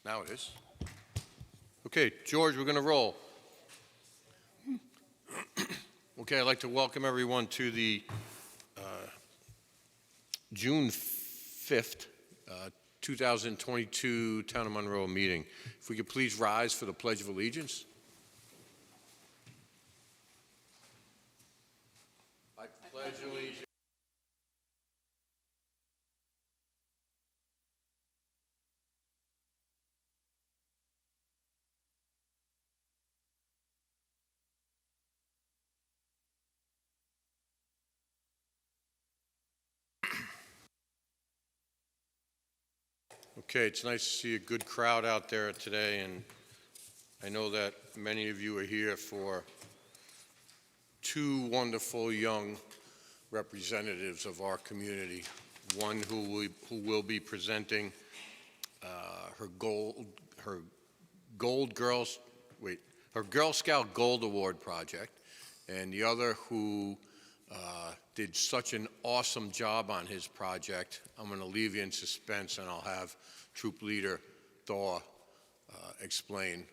Now it is. Okay, George, we're going to roll. Okay, I'd like to welcome everyone to the June 5th, 2022 Town of Monroe meeting. If we could please rise for the Pledge of Allegiance. I pledge allegiance. Okay, it's nice to see a good crowd out there today, and I know that many of you are here for two wonderful young representatives of our community. One who will be presenting her Girl Scout Gold Award project, and the other who did such an awesome job on his project. I'm going to leave you in suspense, and I'll have Troop Leader Thor explain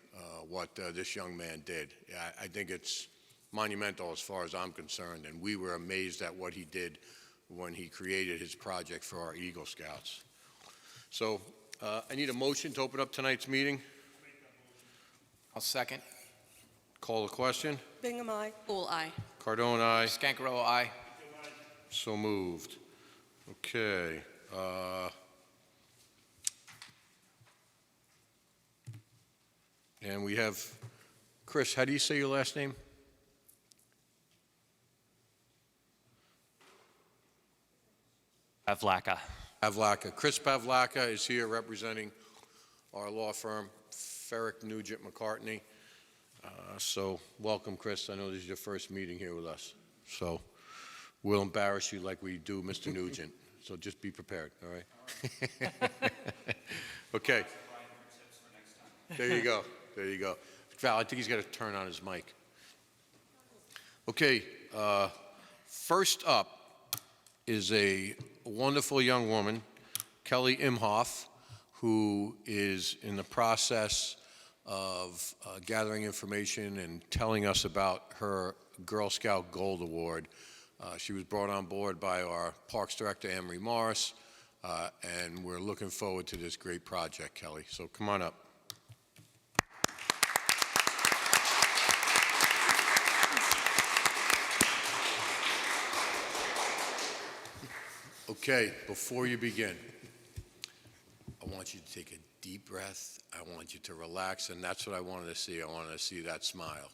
what this young man did. I think it's monumental as far as I'm concerned, and we were amazed at what he did when he created his project for our Eagle Scouts. So I need a motion to open up tonight's meeting. I'll second. Call the question. Bingham, aye. Bull, aye. Cardone, aye. Scankaro, aye. So moved. Okay. And we have, Chris, how do you say your last name? Pavlaka. Pavlaka. Chris Pavlaka is here representing our law firm, Ferrick, Nugent, McCartney. So welcome, Chris. I know this is your first meeting here with us. So we'll embarrass you like we do Mr. Nugent. So just be prepared, all right? Okay. There you go. There you go. Val, I think he's got to turn on his mic. Okay. First up is a wonderful young woman, Kelly Imhoff, who is in the process of gathering information and telling us about her Girl Scout Gold Award. She was brought on board by our Parks Director, Anne-Marie Morris, and we're looking forward to this great project, Kelly. So come on up. Okay, before you begin, I want you to take a deep breath. I want you to relax, and that's what I wanted to see. I wanted to see that smile.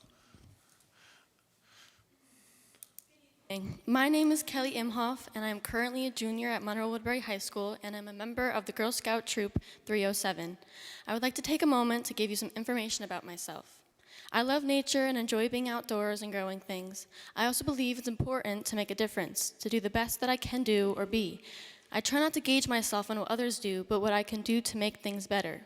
My name is Kelly Imhoff, and I am currently a junior at Monroe Woodbury High School, and I'm a member of the Girl Scout Troop 307. I would like to take a moment to give you some information about myself. I love nature and enjoy being outdoors and growing things. I also believe it's important to make a difference, to do the best that I can do or be. I try not to gauge myself on what others do, but what I can do to make things better.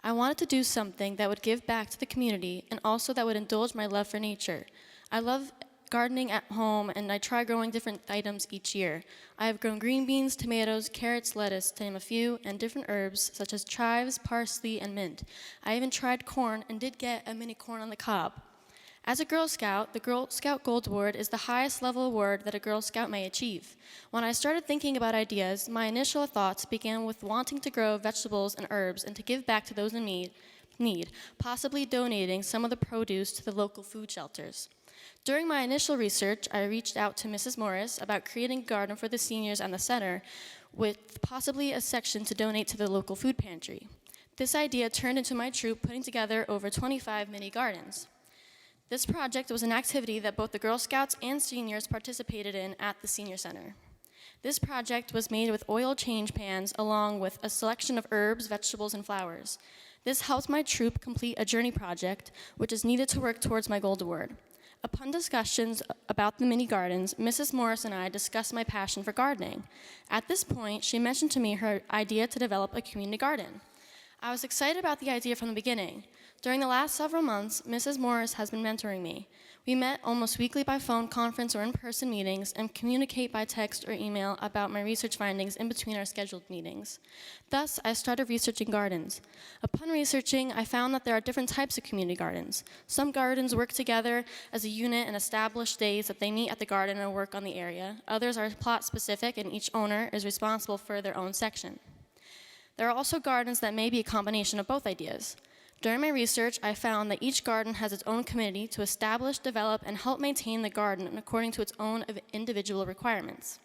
I wanted to do something that would give back to the community and also that would indulge my love for nature. I love gardening at home, and I try growing different items each year. I have grown green beans, tomatoes, carrots, lettuce, to name a few, and different herbs such as chives, parsley, and mint. I even tried corn and did get a mini corn on the cob. As a Girl Scout, the Girl Scout Gold Award is the highest level award that a Girl Scout may achieve. When I started thinking about ideas, my initial thoughts began with wanting to grow vegetables and herbs and to give back to those in need, possibly donating some of the produce to the local food shelters. During my initial research, I reached out to Mrs. Morris about creating a garden for the seniors and the center with possibly a section to donate to the local food pantry. This idea turned into my troop putting together over 25 mini gardens. This project was an activity that both the Girl Scouts and seniors participated in at the senior center. This project was made with oil change pans along with a selection of herbs, vegetables, and flowers. This helped my troop complete a journey project, which is needed to work towards my Gold Award. Upon discussions about the mini gardens, Mrs. Morris and I discussed my passion for gardening. At this point, she mentioned to me her idea to develop a community garden. I was excited about the idea from the beginning. During the last several months, Mrs. Morris has been mentoring me. We met almost weekly by phone conference or in-person meetings and communicate by text or email about my research findings in between our scheduled meetings. Thus, I started researching gardens. Upon researching, I found that there are different types of community gardens. Some gardens work together as a unit and establish days that they meet at the garden and work on the area. Others are plot-specific, and each owner is responsible for their own section. There are also gardens that may be a combination of both ideas. During my research, I found that each garden has its own committee to establish, develop, and help maintain the garden according to its own individual requirements.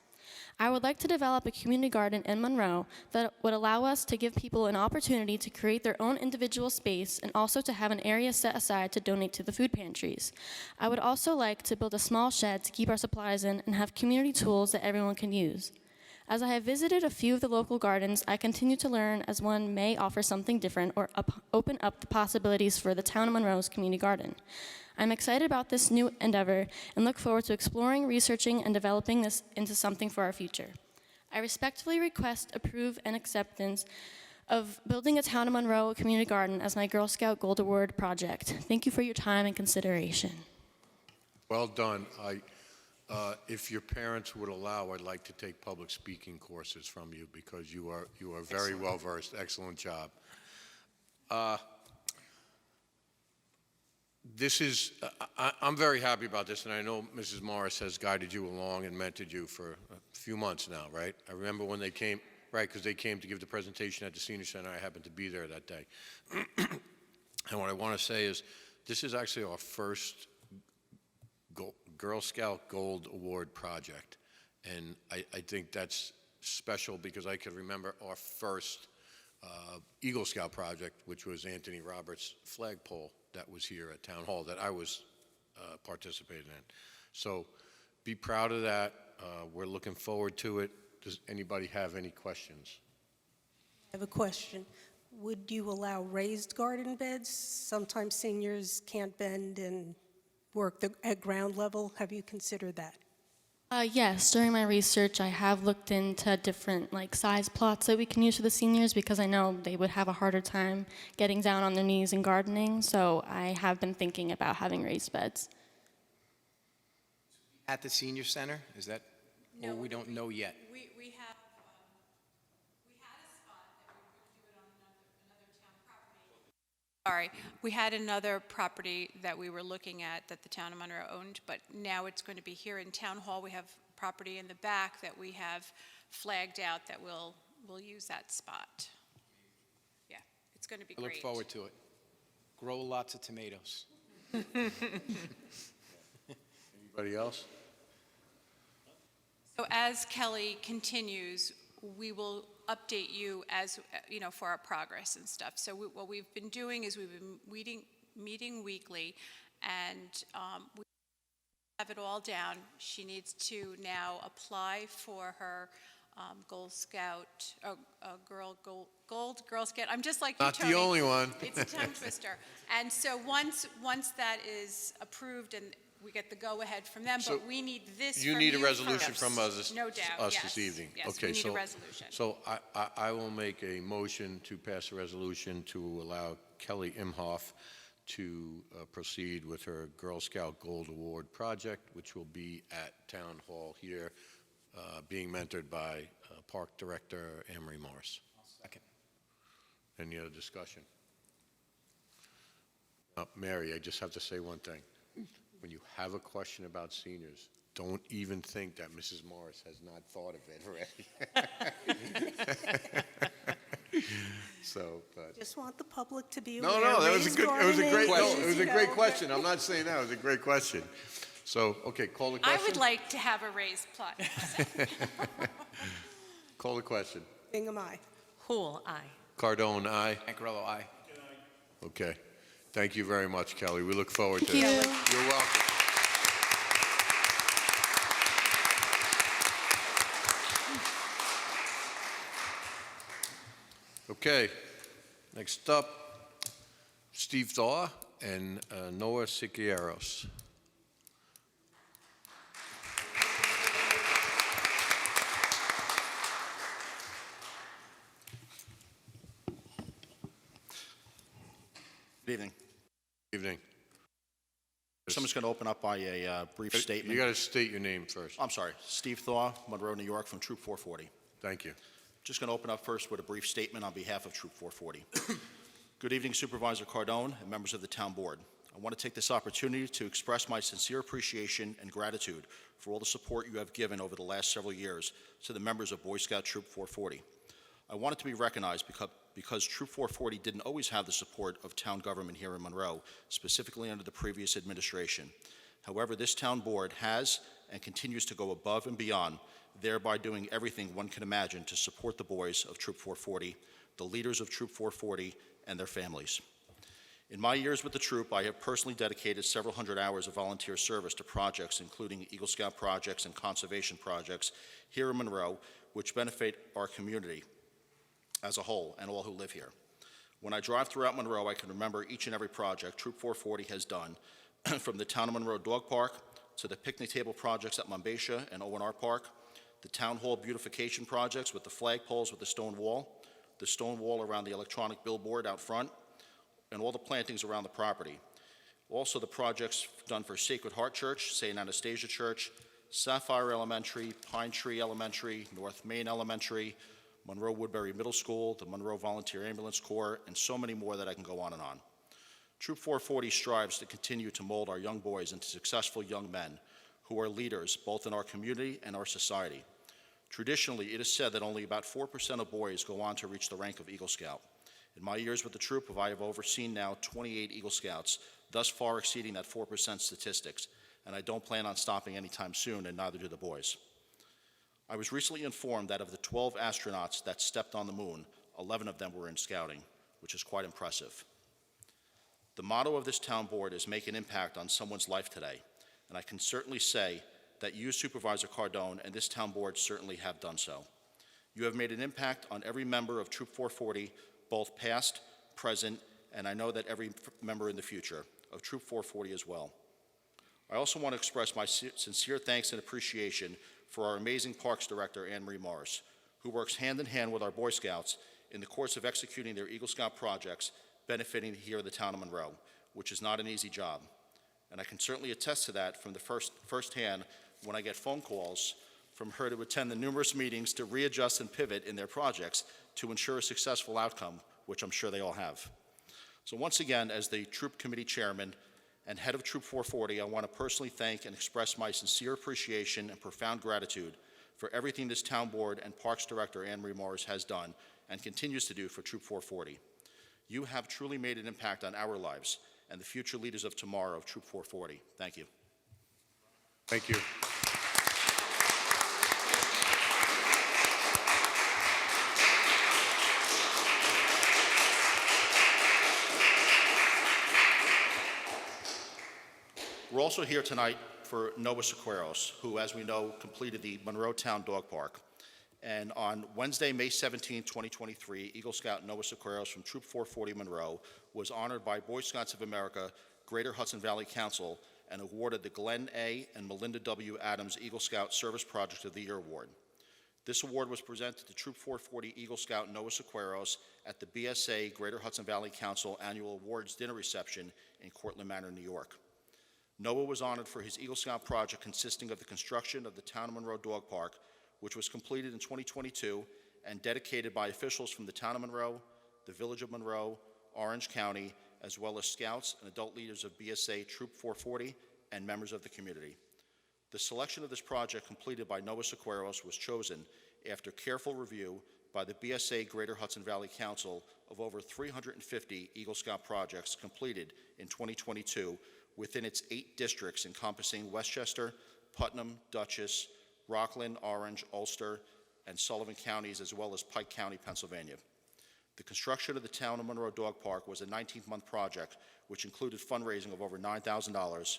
I would like to develop a community garden in Monroe that would allow us to give people an opportunity to create their own individual space and also to have an area set aside to donate to the food pantries. I would also like to build a small shed to keep our supplies in and have community tools that everyone can use. As I have visited a few of the local gardens, I continue to learn as one may offer something different or open up the possibilities for the town of Monroe's community garden. I'm excited about this new endeavor and look forward to exploring, researching, and developing this into something for our future. I respectfully request, approve, and acceptance of building a town of Monroe community garden as my Girl Scout Gold Award project. Thank you for your time and consideration. Well done. If your parents would allow, I'd like to take public speaking courses from you because you are very well versed. Excellent job. I'm very happy about this, and I know Mrs. Morris has guided you along and mentored you for a few months now, right? I remember when they came, right, because they came to give the presentation at the Senior Center. I happened to be there that day. And what I want to say is this is actually our first Girl Scout Gold Award project. And I think that's special because I can remember our first Eagle Scout project, which was Anthony Roberts' flagpole that was here at Town Hall that I was participating in. So be proud of that. We're looking forward to it. Does anybody have any questions? I have a question. Would you allow raised garden beds? Sometimes seniors can't bend and work at ground level. Have you considered that? Yes, during my research, I have looked into different size plots that we can use for the seniors because I know they would have a harder time getting down on their knees and gardening. So I have been thinking about having raised beds. At the senior center, is that, or we don't know yet? We have, we had a spot that we were going to do it on another town property. Sorry, we had another property that we were looking at that the town of Monroe owned, but now it's going to be here in Town Hall. We have property in the back that we have flagged out that we'll use that spot. Yeah, it's going to be I great. look forward to it. Grow lots of tomatoes. Anybody else? So as Kelly continues, we will update you as, for our progress and stuff. So what we've been doing is we've been meeting weekly, and we have it all down. She needs to now apply for her Gold Scout, Gold Girl Scout. I'm just like you, Not Tony. the only one. It's a tongue twister. And so once that is approved and we get the go-ahead from them, So but we need this You from need a you resolution first. from us, No doubt, us yes. this evening. Yes, Okay, we need so a resolution. So I will make a motion to pass a resolution to allow Kelly Imhoff to proceed with her Girl Scout Gold Award project, which will be at Town Hall here, being mentored by Park Director Anne-Marie Morris. Second. Any other discussion? Mary, I just have to say one thing. When you have a question about seniors, don't even think that Mrs. Morris has not thought of it already. So, but. Just want the public to be No, aware. that was a Raised good, it was a gardening great, no, is, it was a you great know, question. I'm not saying that, it was a great question. So, okay, call the question. I would like to have a raised plot. Call the question. Bingham, aye. Hool, aye. Cardone, aye. Ancarello, aye. Okay. Thank you very much, Kelly. We look forward to Thank it. you. You're welcome. Okay, next up, Steve Thaw and Noah Siqueiros. Good evening. Evening. So I'm just going to open up by a brief statement. You got to state your name first. I'm sorry, Steve Thaw, Monroe, New York, from Troop 440. Thank you. Just going to open up first with a brief statement on behalf of Troop 440. Good evening, Supervisor Cardone and members of the Town Board. I want to take this opportunity to express my sincere appreciation and gratitude for all the support you have given over the last several years to the members of Boy Scout Troop 440. I want it to be recognized because Troop 440 didn't always have the support of town government here in Monroe, specifically under the previous administration. However, this town board has and continues to go above and beyond, thereby doing everything one can imagine to support the boys of Troop 440, the leaders of Troop 440, and their families. In my years with the troop, I have personally dedicated several hundred hours of volunteer service to projects including Eagle Scout projects and conservation projects here in Monroe, which benefit our community as a whole and all who live here. When I drive throughout Monroe, I can remember each and every project Troop 440 has done, from the Town of Monroe Dog Park to the picnic table projects at Monbassia and O&R Park, the Town Hall beautification projects with the flagpoles with the stone wall around the electronic billboard out front, and all the plantings around the property. Also the projects done for Sacred Heart Church, St. Anastasia Church, Sapphire Elementary, Pine Tree Elementary, North Main Elementary, Monroe Woodbury Middle School, the Monroe Volunteer Ambulance Corps, and so many more that I can go on and on. Troop 440 strives to continue to mold our young boys into successful young men who are leaders both in our community and our society. Traditionally, it is said that only about 4% of boys go on to reach the rank of Eagle Scout. In my years with the troop, I have overseen now 28 Eagle Scouts, thus far exceeding that 4% statistics, and I don't plan on stopping anytime soon, and neither do the boys. I was recently informed that of the 12 astronauts that stepped on the moon, 11 of them were in scouting, which is quite impressive. The motto of this town board is make an impact on someone's life today, and I can certainly say that you, Supervisor Cardone, and this town board certainly have done so. You have made an impact on every member of Troop 440, both past, present, and I know that every member in the future of Troop 440 as well. I also want to express my sincere thanks and appreciation for our amazing Parks Director, Anne Marie Morris, who works hand in hand with our Boy Scouts in the course of executing their Eagle Scout projects benefiting here in the town of Monroe, which is not an easy job. And I can certainly attest to that from the firsthand when I get phone calls from her to attend the numerous meetings to readjust and pivot in their projects to ensure a successful outcome, which I'm sure they all have. So once again, as the Troop Committee Chairman and head of Troop 440, I want to personally thank and express my sincere appreciation and profound gratitude for everything this town board and Parks Director Anne Marie Morris has done and continues to do for Troop 440. You have truly made an impact on our lives and the future leaders of tomorrow of Troop 440. Thank you. Thank you. We're also here tonight for Noah Sequeiros, who, as we know, completed the Monroe Town Dog Park. And on Wednesday, May 17, 2023, Eagle Scout Noah Sequeiros from Troop 440 Monroe was honored by Boy Scouts of America Greater Hudson Valley Council and awarded the Glenn A. and Melinda W. Adams Eagle Scout Service Project of the Year Award. This award was presented to Troop 440 Eagle Scout Noah Sequeiros at the BSA Greater Hudson Valley Council Annual Awards Dinner Reception in Cortlandt Manor, New York. Noah was honored for his Eagle Scout project consisting of the construction of the Town of Monroe Dog Park, which was completed in 2022 and dedicated by officials from the Town of Monroe, the Village of Monroe, Orange County, as well as scouts and adult leaders of BSA Troop 440 and members of the community. The selection of this project completed by Noah Sequeiros was chosen after careful review by the BSA Greater Hudson Valley Council of over 350 Eagle Scout projects completed in 2022 within its 8 districts encompassing Westchester, Putnam, Dutchess, Rockland, Orange, Ulster, and Sullivan counties, as well as Pike County, Pennsylvania. The construction of the Town of Monroe Dog Park was a 19-month project, which included fundraising of over $9,000,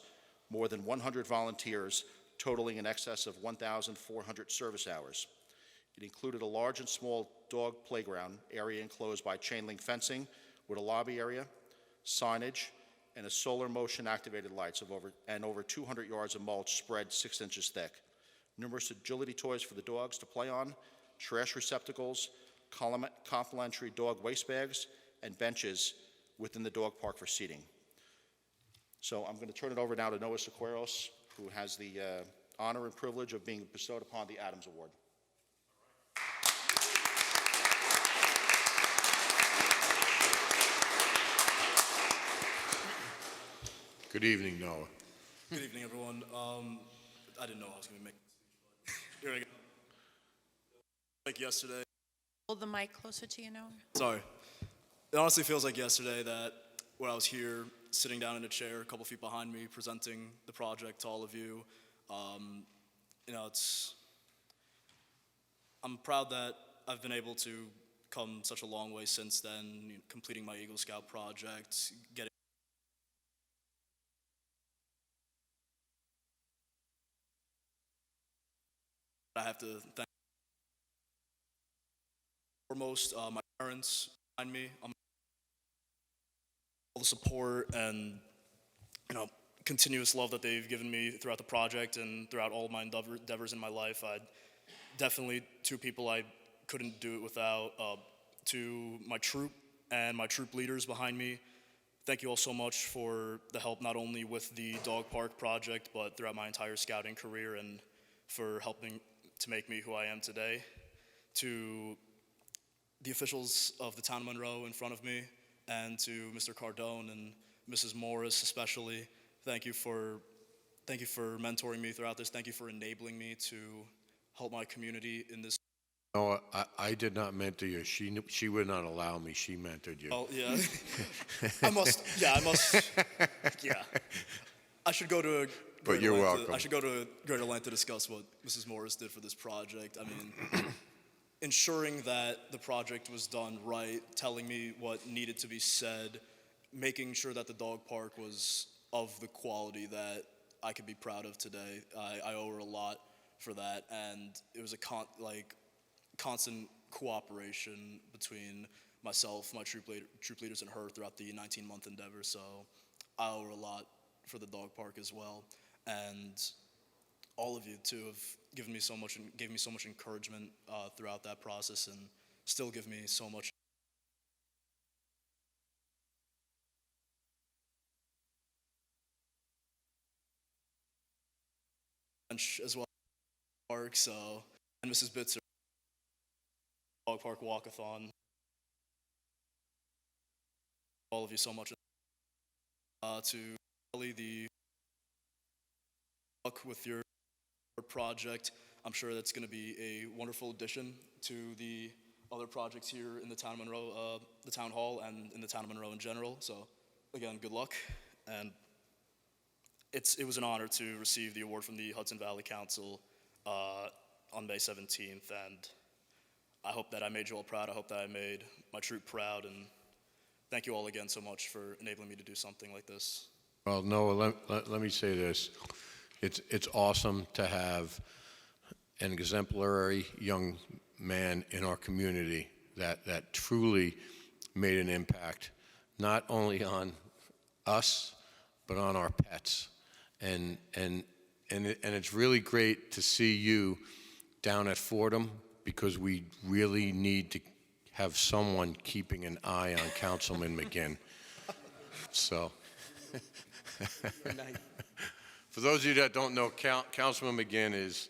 more than 100 volunteers, totaling in excess of 1,400 service hours. It included a large and small dog playground area enclosed by chain link fencing with a lobby area, signage, and a solar motion activated lights of over 200 yards of mulch spread 6 inches thick. Numerous agility toys for the dogs to play on, trash receptacles, complimentary dog waste bags, and benches within the dog park for seating. So I'm going to turn it over now to Noah Sequeiros, who has the honor and privilege of being bestowed upon the Adams Award. Good evening, Noah. Good evening, everyone. I didn't know I was going to make this speech, but here I go. Like yesterday. Hold the mic closer to you, Noah. Sorry. It honestly feels like yesterday that when I was here, sitting down in a chair, a couple feet behind me, presenting the project to all of you. I'm proud that I've been able to come such a long way since then, completing my Eagle Scout project, getting I have to thank foremost my parents behind me, all the support and continuous love that they've given me throughout the project and throughout all my endeavors in my life. Definitely two people I couldn't do it without. To my troop and my troop leaders behind me, thank you all so much for the help, not only with the dog park project, but throughout my entire scouting career, and for helping to make me who I am today. To the officials of the town of Monroe in front of me, and to Mr. Cardone and Mrs. Morris especially, thank you for mentoring me throughout this. Thank you for enabling me to help my community in this. Noah, I did not mentor you. She would not allow me. She mentored you. Oh, yeah. I must, yeah. I should go to But you're welcome. I should go to Greater Length to discuss what Mrs. Morris did for this project. I mean, ensuring that the project was done right, telling me what needed to be said, making sure that the dog park was of the quality that I could be proud of today. I owe her a lot for that, and it was a constant cooperation between myself, my troop leaders, and her throughout the 19-month endeavor. So I owe her a lot for the dog park as well, and all of you too have given me so much and gave me so much encouragement throughout that process, and still give me so much. As well, park, so, and Mrs. Bitzer, dog park walkathon. All of you so much. To Kelly, the luck with your project. I'm sure that's going to be a wonderful addition to the other projects here in the town of Monroe, the town hall, and in the town of Monroe in general. So, again, good luck, and it was an honor to receive the award from the Hudson Valley Council on May 17th, and I hope that I made you all proud. I hope that I made my troop proud, and thank you all again so much for enabling me to do something like this. Well, Noah, let me say this. It's awesome to have an exemplary young man in our community that truly made an impact, not only on us, but on our pets. And it's really great to see you down at Fordham, because we really need to have someone keeping an eye on Councilman McGinn. So, for those of you that don't know, Councilman McGinn is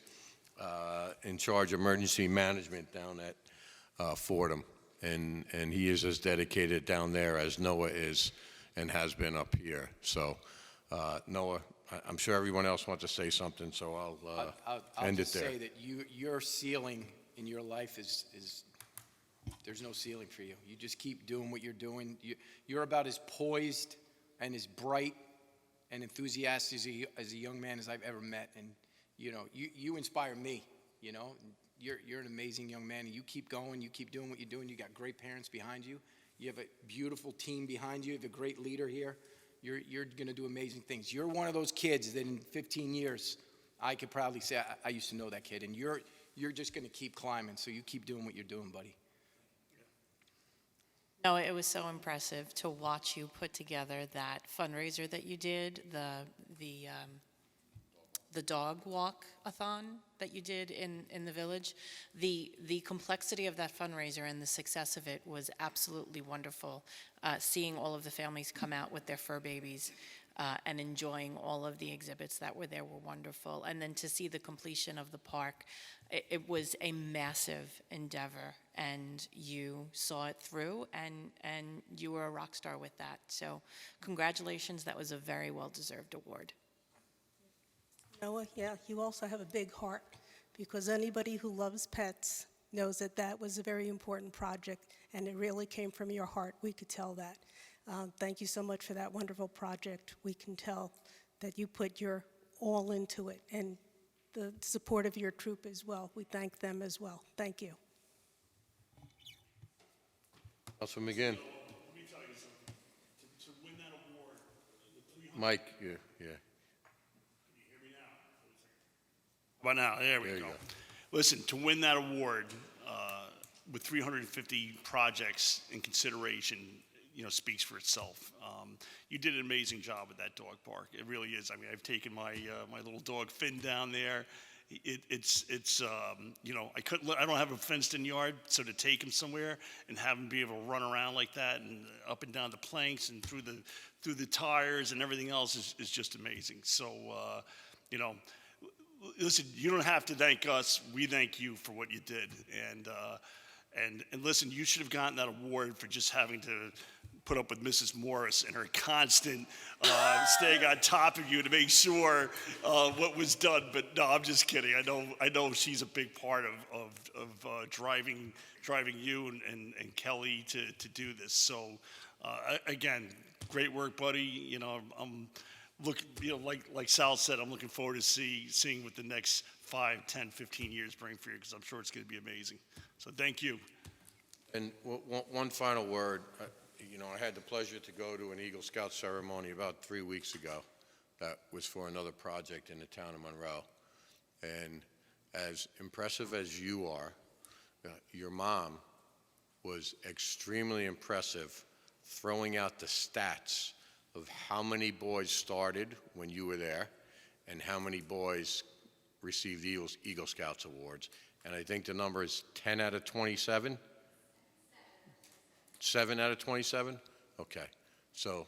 in charge of emergency management down at Fordham, and he is as dedicated down there as Noah is and has been up here. So, Noah, I'm sure everyone else wants to say something, so I'll end it there. I'll just say that your ceiling in your life is there's no ceiling for you. You just keep doing what you're doing. You're about as poised and as bright and enthusiastic as a young man as I've ever met. And, you inspire me, You're an amazing young man, and you keep going. You keep doing what you're doing. You got great parents behind you. You have a beautiful team behind you. You have a great leader here. You're going to do amazing things. You're one of those kids that in 15 years, I could proudly say I used to know that kid, and you're just going to keep climbing. So you keep doing what you're doing, buddy. No, it was so impressive to watch you put together that fundraiser that you did, the dog walk-a-thon that you did in the village. The complexity of that fundraiser and the success of it was absolutely wonderful. Seeing all of the families come out with their fur babies, and enjoying all of the exhibits that were there were wonderful. And then to see the completion of the park, it was a massive endeavor, and you saw it through, and you were a rock star with that. So congratulations, that was a very well-deserved award. Noah, yeah, you also have a big heart, because anybody who loves pets knows that that was a very important project, and it really came from your heart. We could tell that. Thank you so much for that wonderful project. We can tell that you put your all into it, and the support of your troop as well. We thank them as well. Thank you. Councilman McGinn. Let me tell you something. To win that award, the 300. Mike, yeah. Can you hear me now? But now, there we There you go. go. Listen, to win that award with 350 projects in consideration, speaks for itself. You did an amazing job at that dog park. It really is. I mean, I've taken my my little dog Finn down there. It's I don't have a fenced-in yard, so to take him somewhere and have him be able to run around like that and up and down the planks and through the tires and everything else is just amazing. So, listen, you don't have to thank us. We thank you for what you did. And listen, you should have gotten that award for just having to put up with Mrs. Morris and her constant staying on top of you to make sure what was done. But no, I'm just kidding. I know she's a big part of driving you and Kelly to do this. So again, great work, buddy. I'm looking, like Sal said, I'm looking forward to seeing what the next 5, 10, 15 years bring for you, because I'm sure it's going to be amazing. So thank you. And one final word. I had the pleasure to go to an Eagle Scout ceremony about 3 weeks ago that was for another project in the town of Monroe. And as impressive as you are, your mom was extremely impressive, throwing out the stats of how many boys started when you were there and how many boys received Eagle Scouts awards. And I think the number is 10 out of 27? 7 out of 27? Okay. So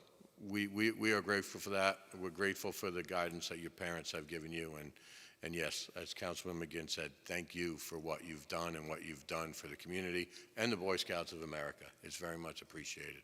we are grateful for that. We're grateful for the guidance that your parents have given you. And yes, as Councilman McGinn said, thank you for what you've done and what you've done for the community and the Boy Scouts of America. It's very much appreciated.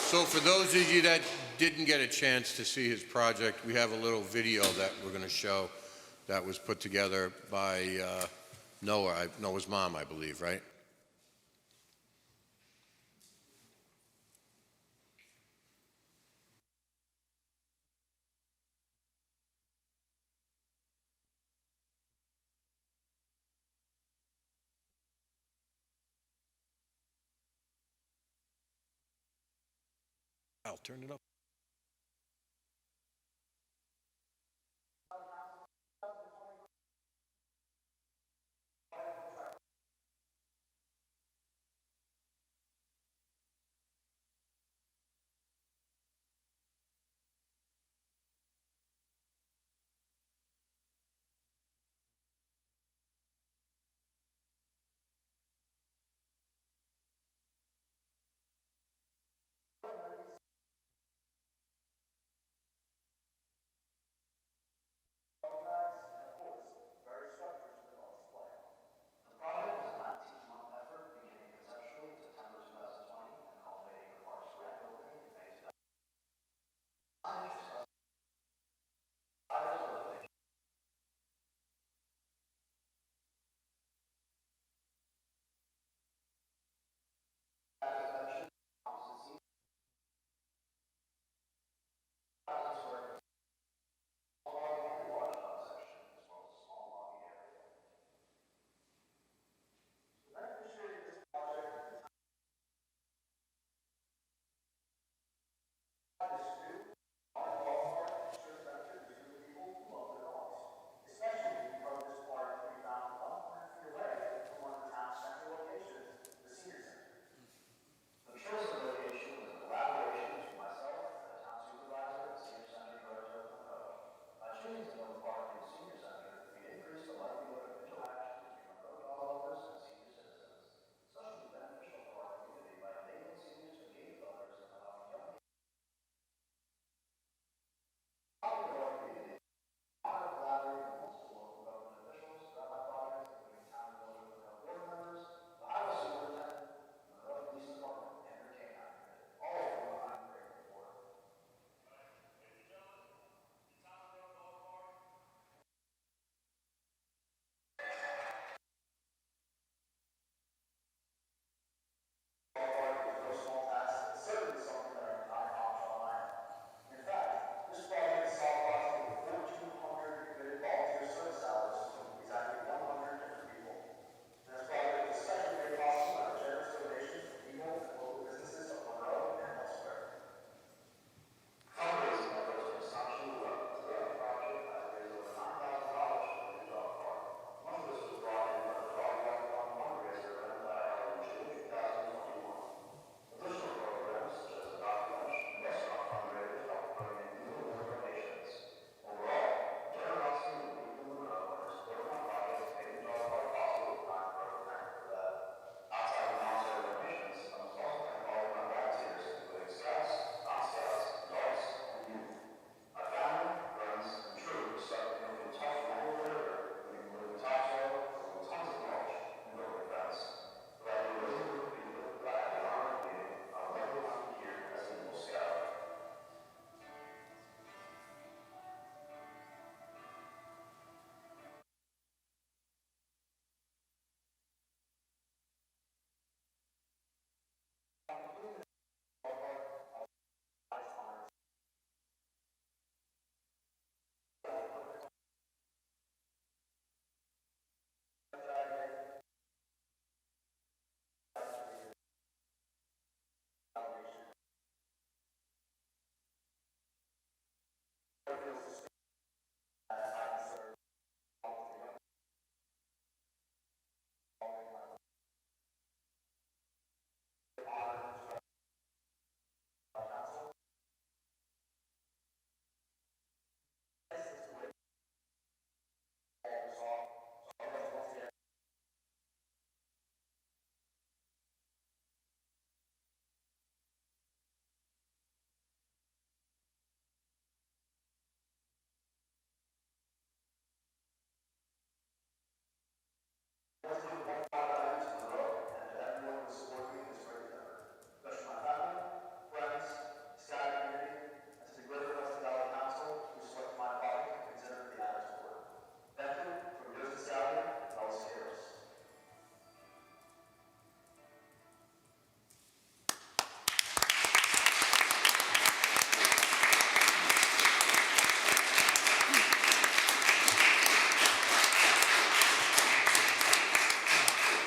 So for those of you that didn't get a chance to see his project, we have a little video that we're going to show that was put together by Noah's mom, I believe, right? I'll turn it up.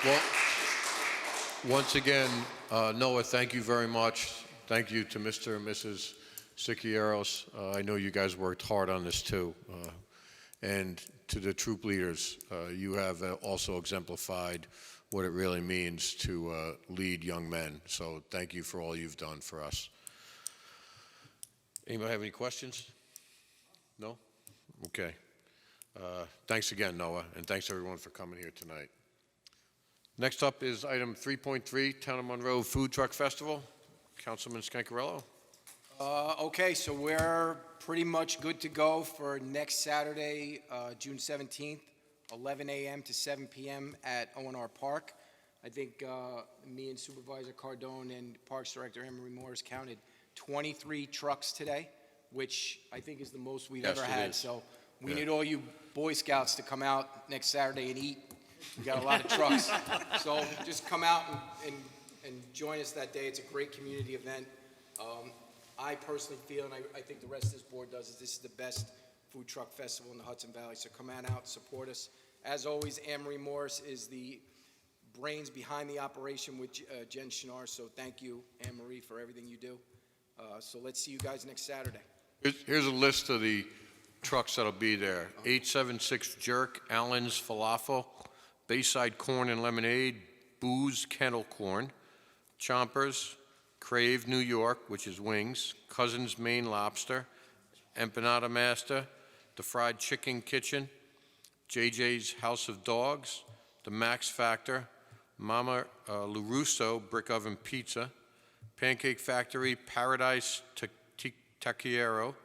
Well, once again, Noah, thank you very much. Thank you to Mr. and Mrs. Siqueiros. I know you guys worked hard on this too. And to the troop leaders, you have also exemplified what it really means to lead young men. So thank you for all you've done for us. Anybody have any questions? No? Okay. Thanks again, Noah, and thanks everyone for coming here tonight. Next up is item 3.3, Town of Monroe Food Truck Festival. Councilman Scancarello. Okay, so we're pretty much good to go for next Saturday, June 17th, 11 a.m. to 7 p.m. at O&R Park. I think me and Supervisor Cardone and Parks Director Emery Morris counted 23 trucks today, which I think is the most we've ever had. So we need all you Boy Scouts to come out next Saturday and eat. We got a lot of trucks. So just come out and join us that day. It's a great community event. I personally feel, and I think the rest of this board does, is this is the best food truck festival in the Hudson Valley. So come on out, support us. As always, Anne-Marie Morris is the brains behind the operation with Jen Schnarr. So thank you, Anne-Marie, for everything you do. So let's see you guys next Saturday. Here's a list of the trucks that'll be there. 876 Jerk, Allen's Falafel, Bayside Corn and Lemonade, Booze Kettle Corn, Chompers, Crave New York, which is wings, Cousins Maine Lobster, Empanada Master, The Fried Chicken Kitchen, JJ's House of Dogs, The Max Factor, Mama LaRusso Brick Oven Pizza, Pancake Factory, Paradise Taquiero,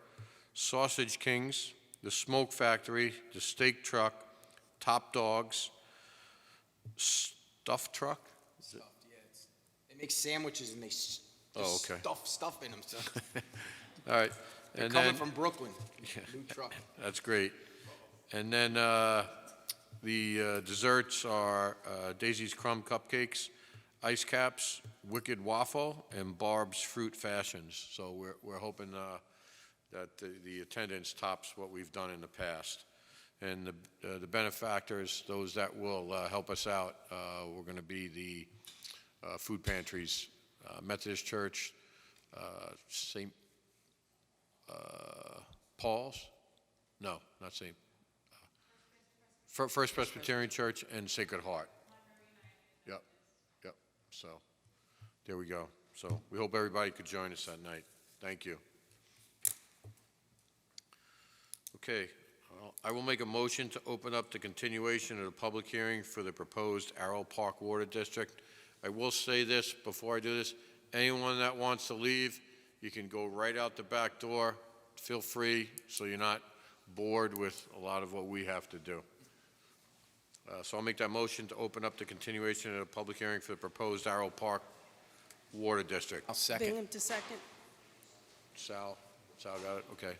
Sausage Kings, The Smoke Factory, The Steak Truck, Top Dogs, Stuff Truck? Stuffed, yeah. They make sandwiches and they okay. stuff in them. So. All right. They're And coming then, from Brooklyn. New truck. that's great. And then the desserts are Daisy's Crumb Cupcakes, Ice Caps, Wicked Waffle, and Barb's Fruit Fashions. So we're hoping that the attendance tops what we've done in the past. And the benefactors, those that will help us out, we're going to be the food pantries, Methodist Church, St. Paul's? No, not St. First Presbyterian Church and Sacred Heart. Yep. So there we go. So we hope everybody could join us that night. Thank you. Okay. I will make a motion to open up the continuation of the public hearing for the proposed Arrow Park Water District. I will say this before I do this. Anyone that wants to leave, you can go right out the back door. Feel free, so you're not bored with a lot of what we have to do. So I'll make that motion to open up the continuation of the public hearing for the proposed Arrow Park Water District. I'll second. Bingham to second. Sal got it? Okay.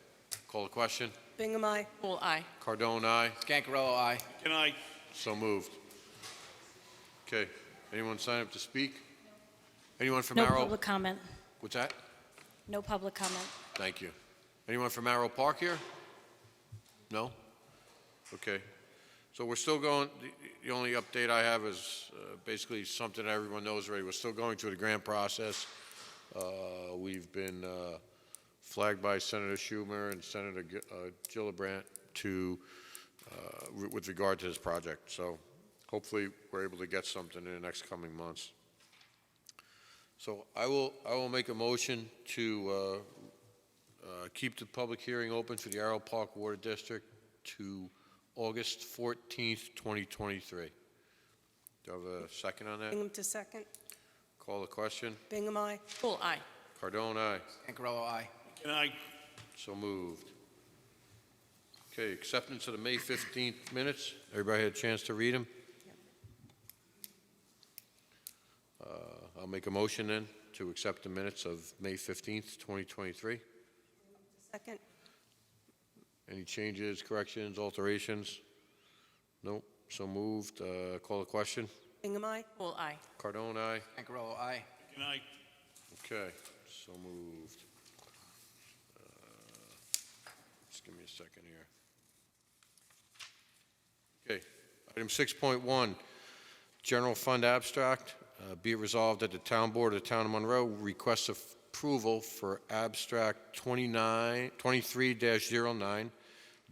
Call the question. Bingham, aye. Well, aye. Cardone, aye. Scancarello, aye. Can I? So moved. Okay. Anyone sign up to speak? Anyone from No Arrow? public comment. What's that? No public comment. Thank you. Anyone from Arrow Park here? No? Okay. So we're still going, the only update I have is basically something that everyone knows already. We're still going through the grant process. We've been flagged by Senator Schumer and Senator Gillibrand with regard to this project. So hopefully we're able to get something in the next coming months. So I will make a motion to keep the public hearing open for the Arrow Park Water District to August 14th, 2023. Do I have a second on that? Bingham to second. Call the question. Bingham, aye. Poole, aye. Cardone, aye. Ancarello, aye. Can I, So moved. Okay, acceptance of the May 15th minutes. Everybody had a chance to read them? I'll make a motion then to accept the minutes of May 15th, 2023. Second. Any changes, corrections, alterations? Nope. So moved. Call the question. Bingham, aye. Poole, aye. Cardone, aye. Ancarello, aye. can I, Okay, so moved. Just give me a second here. Okay, item 6.1, general fund abstract. Be it resolved that the town board of the town of Monroe requests approval for abstract 23-09,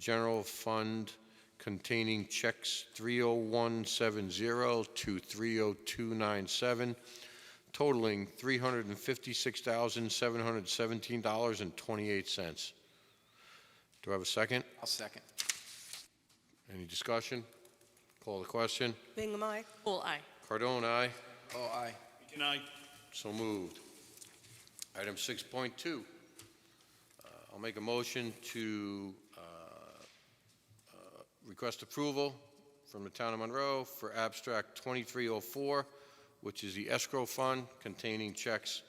general fund containing checks 30170 to 30297, totaling $356,717.28. Do I have a second? I'll second. Any discussion? Call the question. Bingham, aye. Poole, aye. Cardone, aye. Oh, aye. can I, So moved. Item 6.2. I'll make a motion to request approval from the town of Monroe for abstract 2304, which is the escrow fund containing checks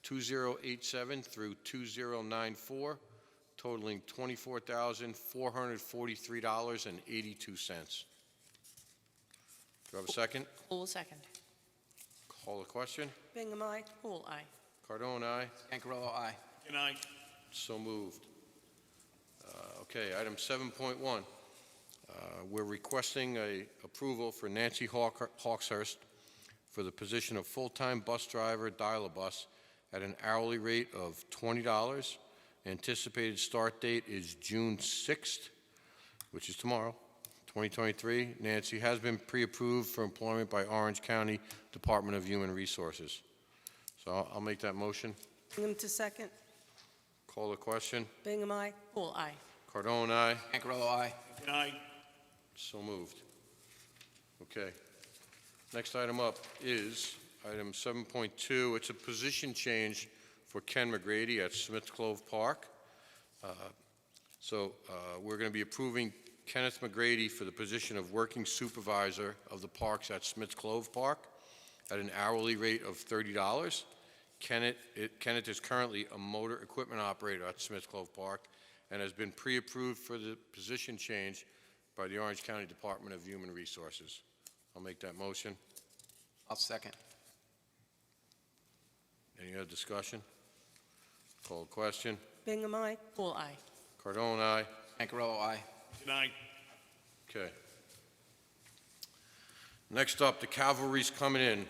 2087 through 2094, totaling $24,443.82. Do I have a second? Poole, second. Call the question. Bingham, aye. Poole, aye. Cardone, aye. Ancarello, aye. can I, So moved. Okay, item 7.1. We're requesting a approval for Nancy Hawkshurst for the position of full-time bus driver, dial-a-bus, at an hourly rate of $20. Anticipated start date is June 6th, which is tomorrow, 2023. Nancy has been pre-approved for employment by Orange County Department of Human Resources. So I'll make that motion. Bingham to second. Call the question. Bingham, aye. Poole, aye. Cardone, aye. Ancarello, aye. can I, So moved. Okay. Next item up is item 7.2. It's a position change for Ken McGrady at Smith Clove Park. We're going to be approving Kenneth McGrady for the position of working supervisor of the parks at Smith Clove Park at an hourly rate of $30. Kenneth is currently a motor equipment operator at Smith Clove Park and has been pre-approved for the position change by the Orange County Department of Human Resources. I'll make that motion. I'll second. Any other discussion? Call the question. Bingham, aye. Poole, aye. Cardone, aye. Ancarello, aye. can I, Okay. Next up, the cavalry's coming in.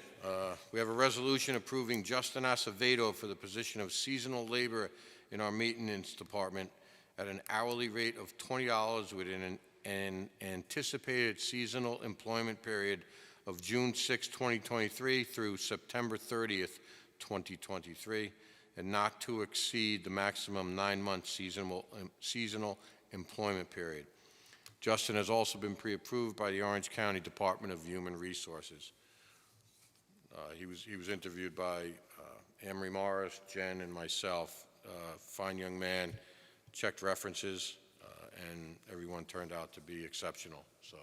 We have a resolution approving Justin Acevedo for the position of seasonal labor in our maintenance department at an hourly rate of $20 within an anticipated seasonal employment period of June 6, 2023 through September 30th, 2023, and not to exceed the maximum 9-month seasonal employment period. Justin has also been pre-approved by the Orange County Department of Human Resources. He was interviewed by Amory Morris, Jen, and myself. Fine young man, checked references, and everyone turned out to be exceptional. So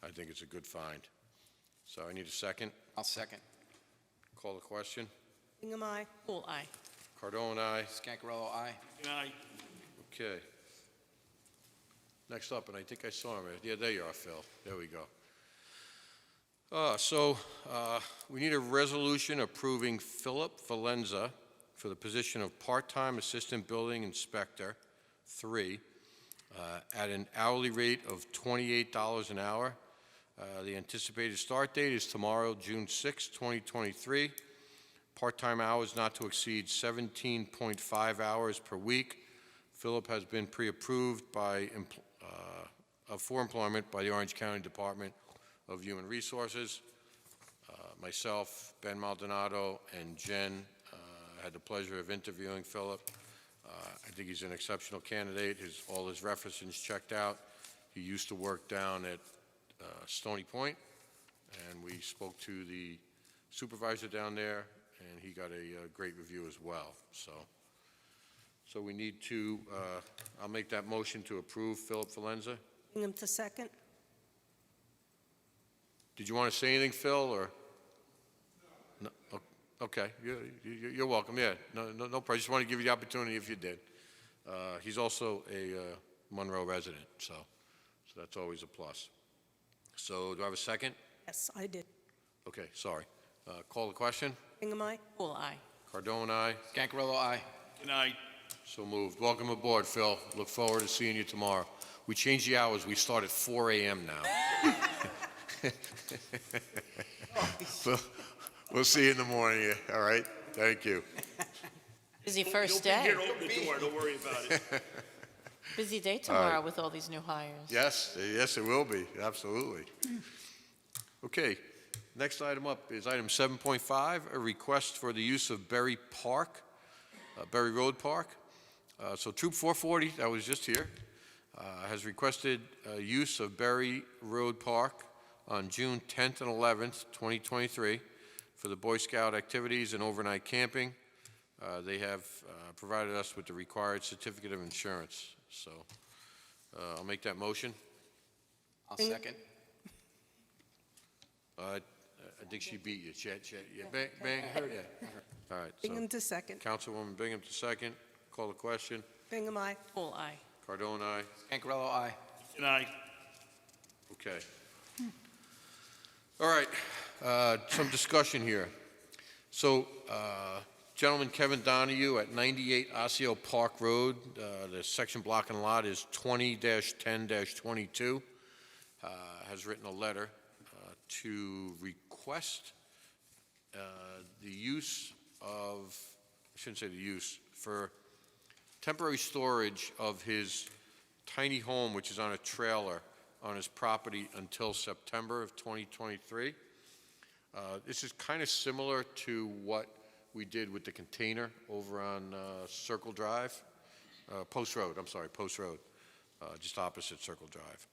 I think it's a good find. So I need a second. I'll second. Call the question. Bingham, aye. Poole, aye. Cardone, aye. Scancarello, aye. can I, Okay. Next up, and I think I saw him. Yeah, there you are, Phil. There we go. We need a resolution approving Philip Valenza for the position of part-time assistant building inspector 3 at an hourly rate of $28 an hour. The anticipated start date is tomorrow, June 6, 2023. part-time hours not to exceed 17.5 hours per week. Philip has been pre-approved for employment by the Orange County Department of Human Resources. Myself, Ben Maldonado, and Jen had the pleasure of interviewing Philip. I think he's an exceptional candidate. All his references checked out. He used to work down at Stony Point, and we spoke to the supervisor down there, and he got a great review as well. So we need to, I'll make that motion to approve Philip Valenza. Bring him to second. Did you want to say anything, Phil, or? No. Okay, you're welcome, yeah. No problem. I just want to give you the opportunity if you did. He's also a Monroe resident, so that's always a plus. So do I have a second? Yes, I did. Okay, sorry. Call the question. Bingham, aye. Pool eye. Cardone, aye. Scancarello, aye. Good night. So moved. Welcome aboard, Phil. Look forward to seeing you tomorrow. We changed the hours. We start at 4 a.m. now. We'll see you in the morning, yeah. All right? Thank you. Busy first You'll be day. here to open the door, don't worry about it. Busy day tomorrow with all these new hires. Yes, it will be. Absolutely. Okay. Next item up is item 7.5, a request for the use of Berry Park, Berry Road Park. So Troop 440, that was just here, has requested use of Berry Road Park on June 10th and 11th, 2023, for the Boy Scout activities and overnight camping. They have provided us with the required certificate of insurance. So I'll make that motion. I'll second. I think she beat you, Chet. Yeah, bang. Yeah. All right. Bingham to second. Councilwoman Bingham to second. Call the question. Bingham, aye. Pool eye. Cardone, aye. Scancarello, aye. Good night. Okay. All right. Some discussion here. So, gentleman Kevin Donahue at 98 Osseo Park Road, the section block and lot is 20-10-22, has written a letter to request the use of, I shouldn't say the use, for temporary storage of his tiny home, which is on a trailer on his property until September of 2023. This is kind of similar to what we did with the container over on Circle Drive, Post Road, just opposite Circle Drive.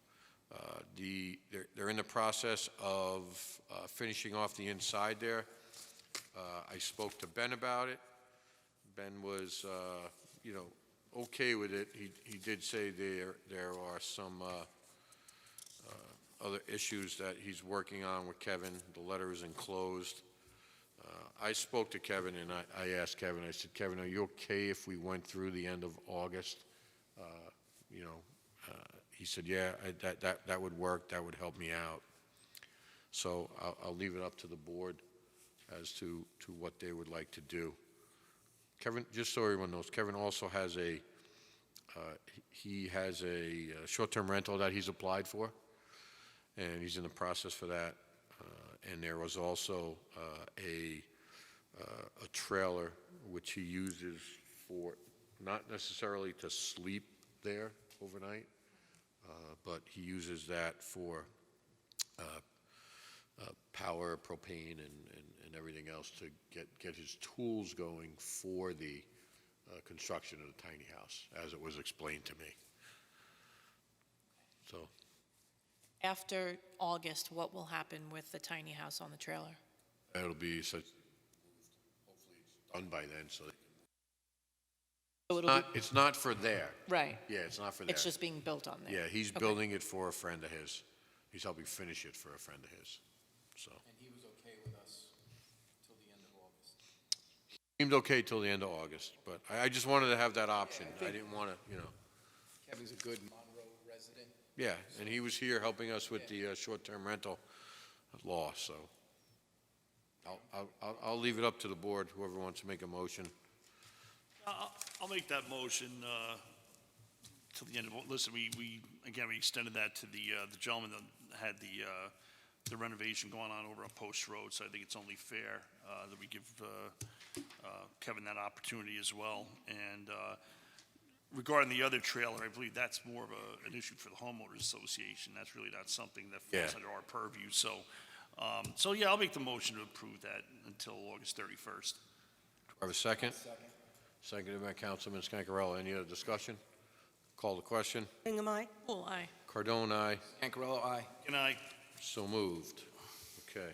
They're in the process of finishing off the inside there. I spoke to Ben about it. Ben was, okay with it. He did say there are some other issues that he's working on with Kevin. The letter is enclosed. I spoke to Kevin and I asked Kevin, I said, Kevin, are you okay if we went through the end of August? He said, yeah, that would work. That would help me out. So I'll leave it up to the board as to what they would like to do. Kevin, just so everyone knows, Kevin also has a short-term rental that he's applied for, and he's in the process for that. And there was also a trailer which he uses for, not necessarily to sleep there overnight, but he uses that for power, propane, and everything else to get his tools going for the construction of the tiny house, as it was explained to me. So, After August, what will happen with the tiny house on the trailer? that'll be such, hopefully it's done by then, so So it'll be, it's not for there. right. Yeah, it's not for there. It's just being built on there. Yeah, he's Okay. building it for a friend of his. He's helping finish it for a friend of his, so. And he was okay with us till the end of August. Seemed okay till the end of August, but I just wanted to have that option. I didn't want to, Kevin's a good Monroe resident. Yeah, and he was here helping us with the short-term rental law, so. I'll leave it up to the board, whoever wants to make a motion. I'll make that motion till the end of, listen, we extended that to the gentleman that had the the renovation going on over on Post Road, so I think it's only fair that we give Kevin that opportunity as well. And regarding the other trailer, I believe that's more of an issue for the homeowners association. That's really not something that falls under our purview. So, yeah, I'll make the motion to approve that until August 31st. Do I have a second? Seconded by Councilman Scancarella. Any other discussion? Call the question. Hingham, aye. Full aye. Cardone, aye. Ancarello, aye. Good night. So moved. Okay.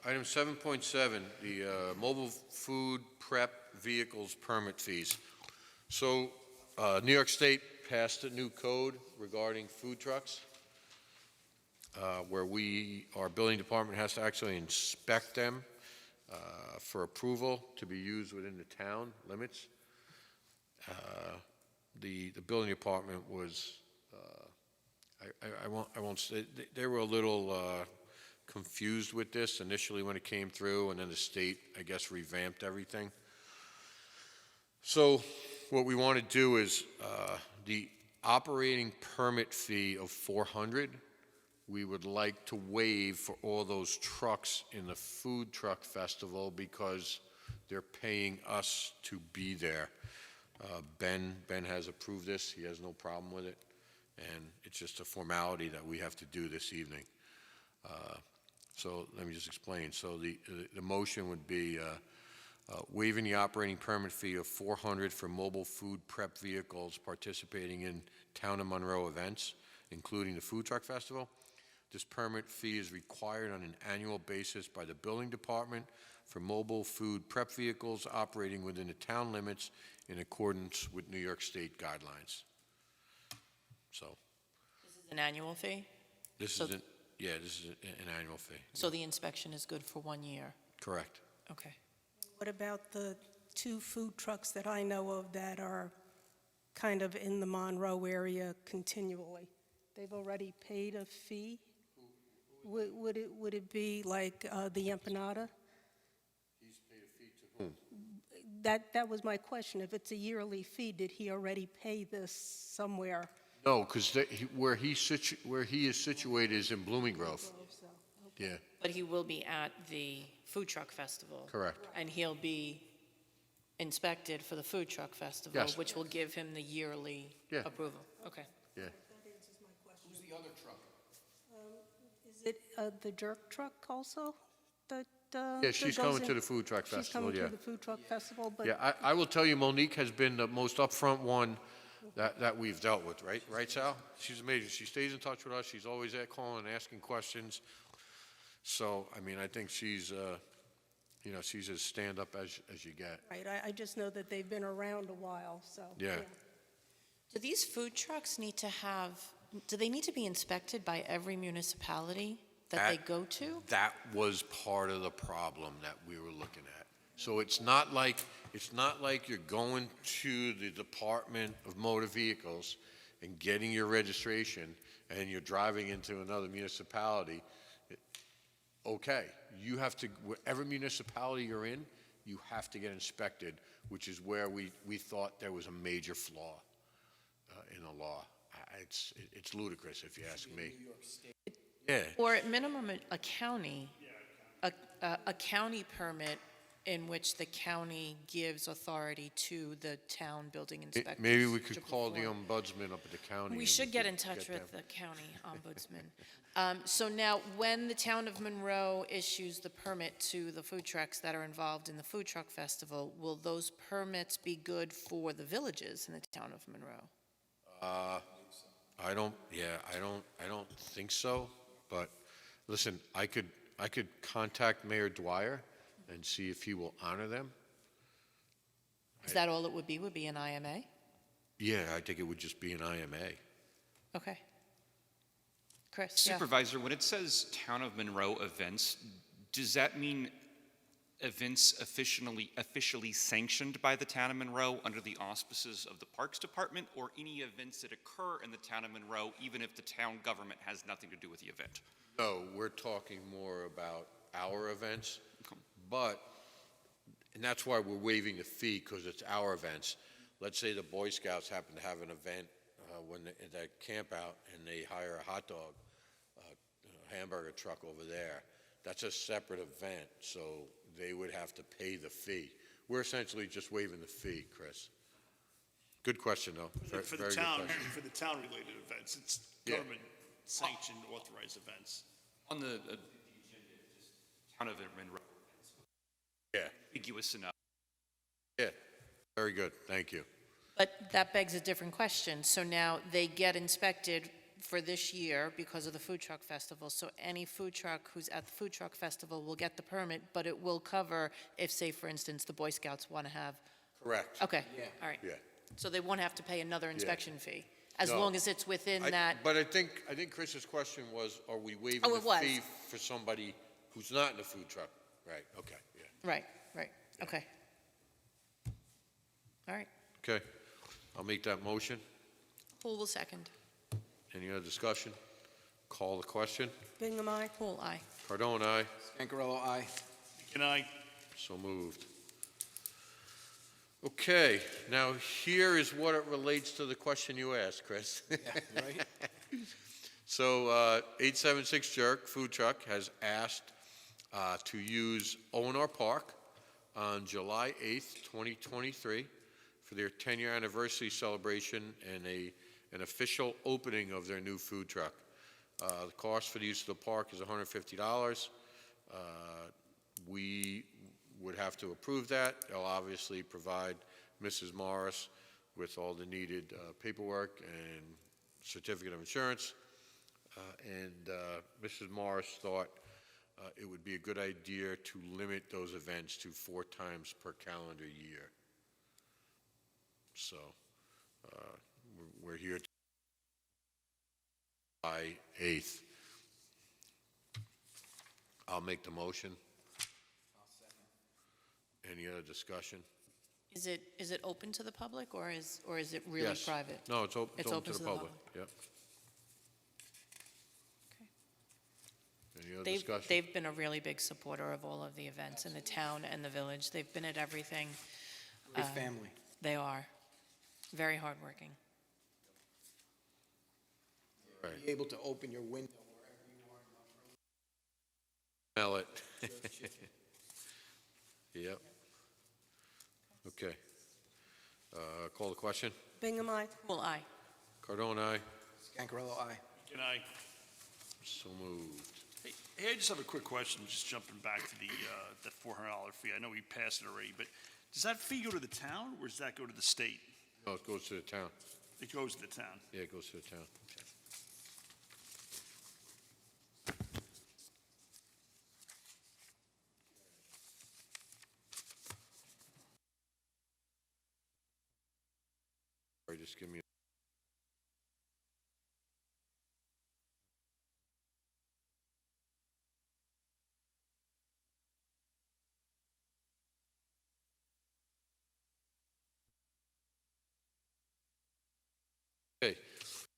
Item 7.7, the mobile food prep vehicles permit fees. So New York State passed a new code regarding food trucks where our building department has to actually inspect them for approval to be used within the town limits. The building department was, I won't say, they were a little confused with this initially when it came through, and then the state, I guess, revamped everything. So what we want to do is the operating permit fee of $400, we would like to waive for all those trucks in the food truck festival because they're paying us to be there. Ben has approved this. He has no problem with it. And it's just a formality that we have to do this evening. So let me just explain. So the motion would be waiving the operating permit fee of $400 for mobile food prep vehicles participating in Town of Monroe events, including the Food Truck Festival. This permit fee is required on an annual basis by the building department for mobile food prep vehicles operating within the town limits in accordance with New York State guidelines. So This is an annual fee? this So- is this is an annual fee. So the inspection is good for 1 year? Correct. Okay. What about the 2 food trucks that I know of that are kind of in the Monroe area continually? They've already paid a fee? Would it be like the empanada? He's paid a fee to whom? That was my question. If it's a yearly fee, did he already pay this somewhere? No, because where he is situated is in Blooming Grove. So, Yeah, But he will be at the food truck festival? correct. And he'll be inspected for the food truck festival? Yes. Which will give him the yearly Yeah. approval? Okay. Yeah. Who's the other truck? Is it the jerk truck also? Yeah, she's coming to the food truck She's festival, coming yeah. to the food truck festival, but Yeah, I will tell you, Monique has been the most upfront one that we've dealt with, right? Right, Sal? She's amazing. She stays in touch with us. She's always there calling and asking questions. So, I mean, I think she's she's as stand-up as you get. right, I just know that they've been around a while, so. Yeah. Do these food trucks need to do they need to be inspected by every municipality that they go to? That was part of the problem that we were looking at. So it's not like you're going to the Department of Motor Vehicles and getting your registration and you're driving into another municipality. Okay, you have to, whatever municipality you're in, you have to get inspected, which is where we thought there was a major flaw in the law. It's ludicrous if you ask me. Yeah. Or at minimum, a county, a county permit in which the county gives authority to the town building inspectors. Maybe we to could call the perform. ombudsman up at the county. We and should get in could touch them. with the county ombudsman. So now, when the town of Monroe issues the permit to the food trucks that are involved in the food truck festival, will those permits be good for the villages in the town of Monroe? I don't think so, but listen, I could contact Mayor Dwyer and see if he will honor them. Is that all it would be an IMA? Yeah, I think it would just be an IMA. Okay. Chris, yeah. Supervisor, when it says Town of Monroe events, does that mean events officially sanctioned by the Town of Monroe under the auspices of the Parks Department, or any events that occur in the Town of Monroe, even if the town government has nothing to do with the event? No, we're talking more about our events, but, and that's why we're waiving the fee, because it's our events. Let's say the Boy Scouts happen to have an event at that camp out, and they hire a hot dog hamburger truck over there. That's a separate event, so they would have to pay the fee. We're essentially just waiving the fee, Chris. Good question, though. For the Very good town, question. for the town-related events, it's Yeah. government-sanctioned, authorized events. On the agenda, just town of Monroe, Yeah, ambiguous enough. yeah, very good, thank you. But that begs a different question. So now they get inspected for this year because of the food truck festival. So any food truck who's at the food truck festival will get the permit, but it will cover if, say, for instance, the Boy Scouts want to have, Correct. okay, Yeah. all right. Yeah. So they won't have to pay another inspection fee, as No. long as it's within that. But I think Chris's question was, are we waiving Oh, the it was. fee for somebody who's not in the food truck? Right, okay, yeah. Right, okay. All right. Okay, I'll make that motion. Poole will second. Any other discussion? Call the question. Bingham, aye. Poole, aye. Cardone, aye. Scangarello, aye. Can I, So moved. Okay, now here is what it relates to the question you asked, Chris. Right? So 876 Jerk Food Truck has asked to use O&R Park on July 8th, 2023 for their 10-year anniversary celebration and an official opening of their new food truck. The cost for the use of the park is $150. We would have to approve that. They'll obviously provide Mrs. Morris with all the needed paperwork and certificate of insurance. And Mrs. Morris thought it would be a good idea to limit those events to 4 times per calendar year. So we're here July 8th. I'll make the motion. Any other discussion? Is it open to the public, or is it really Yes. private? No, it's open to the public. Yep. Any other discussion? They've been a really big supporter of all of the events in the town and the village. They've been at everything. Great family. They are. Very hardworking. Be able to open your window wherever you are. Smell it. Yep. Okay. Call the question. Bingham, aye. Poole, aye. Cardone, aye. Scangarello, aye. can I? So moved. Hey, I just have a quick question, just jumping back to the $400 fee. I know we passed it already, but does that fee go to the town, or does that go to the state? No, it goes to the town. It goes to the town. Yeah, it goes to the town. All right, just give me. Okay,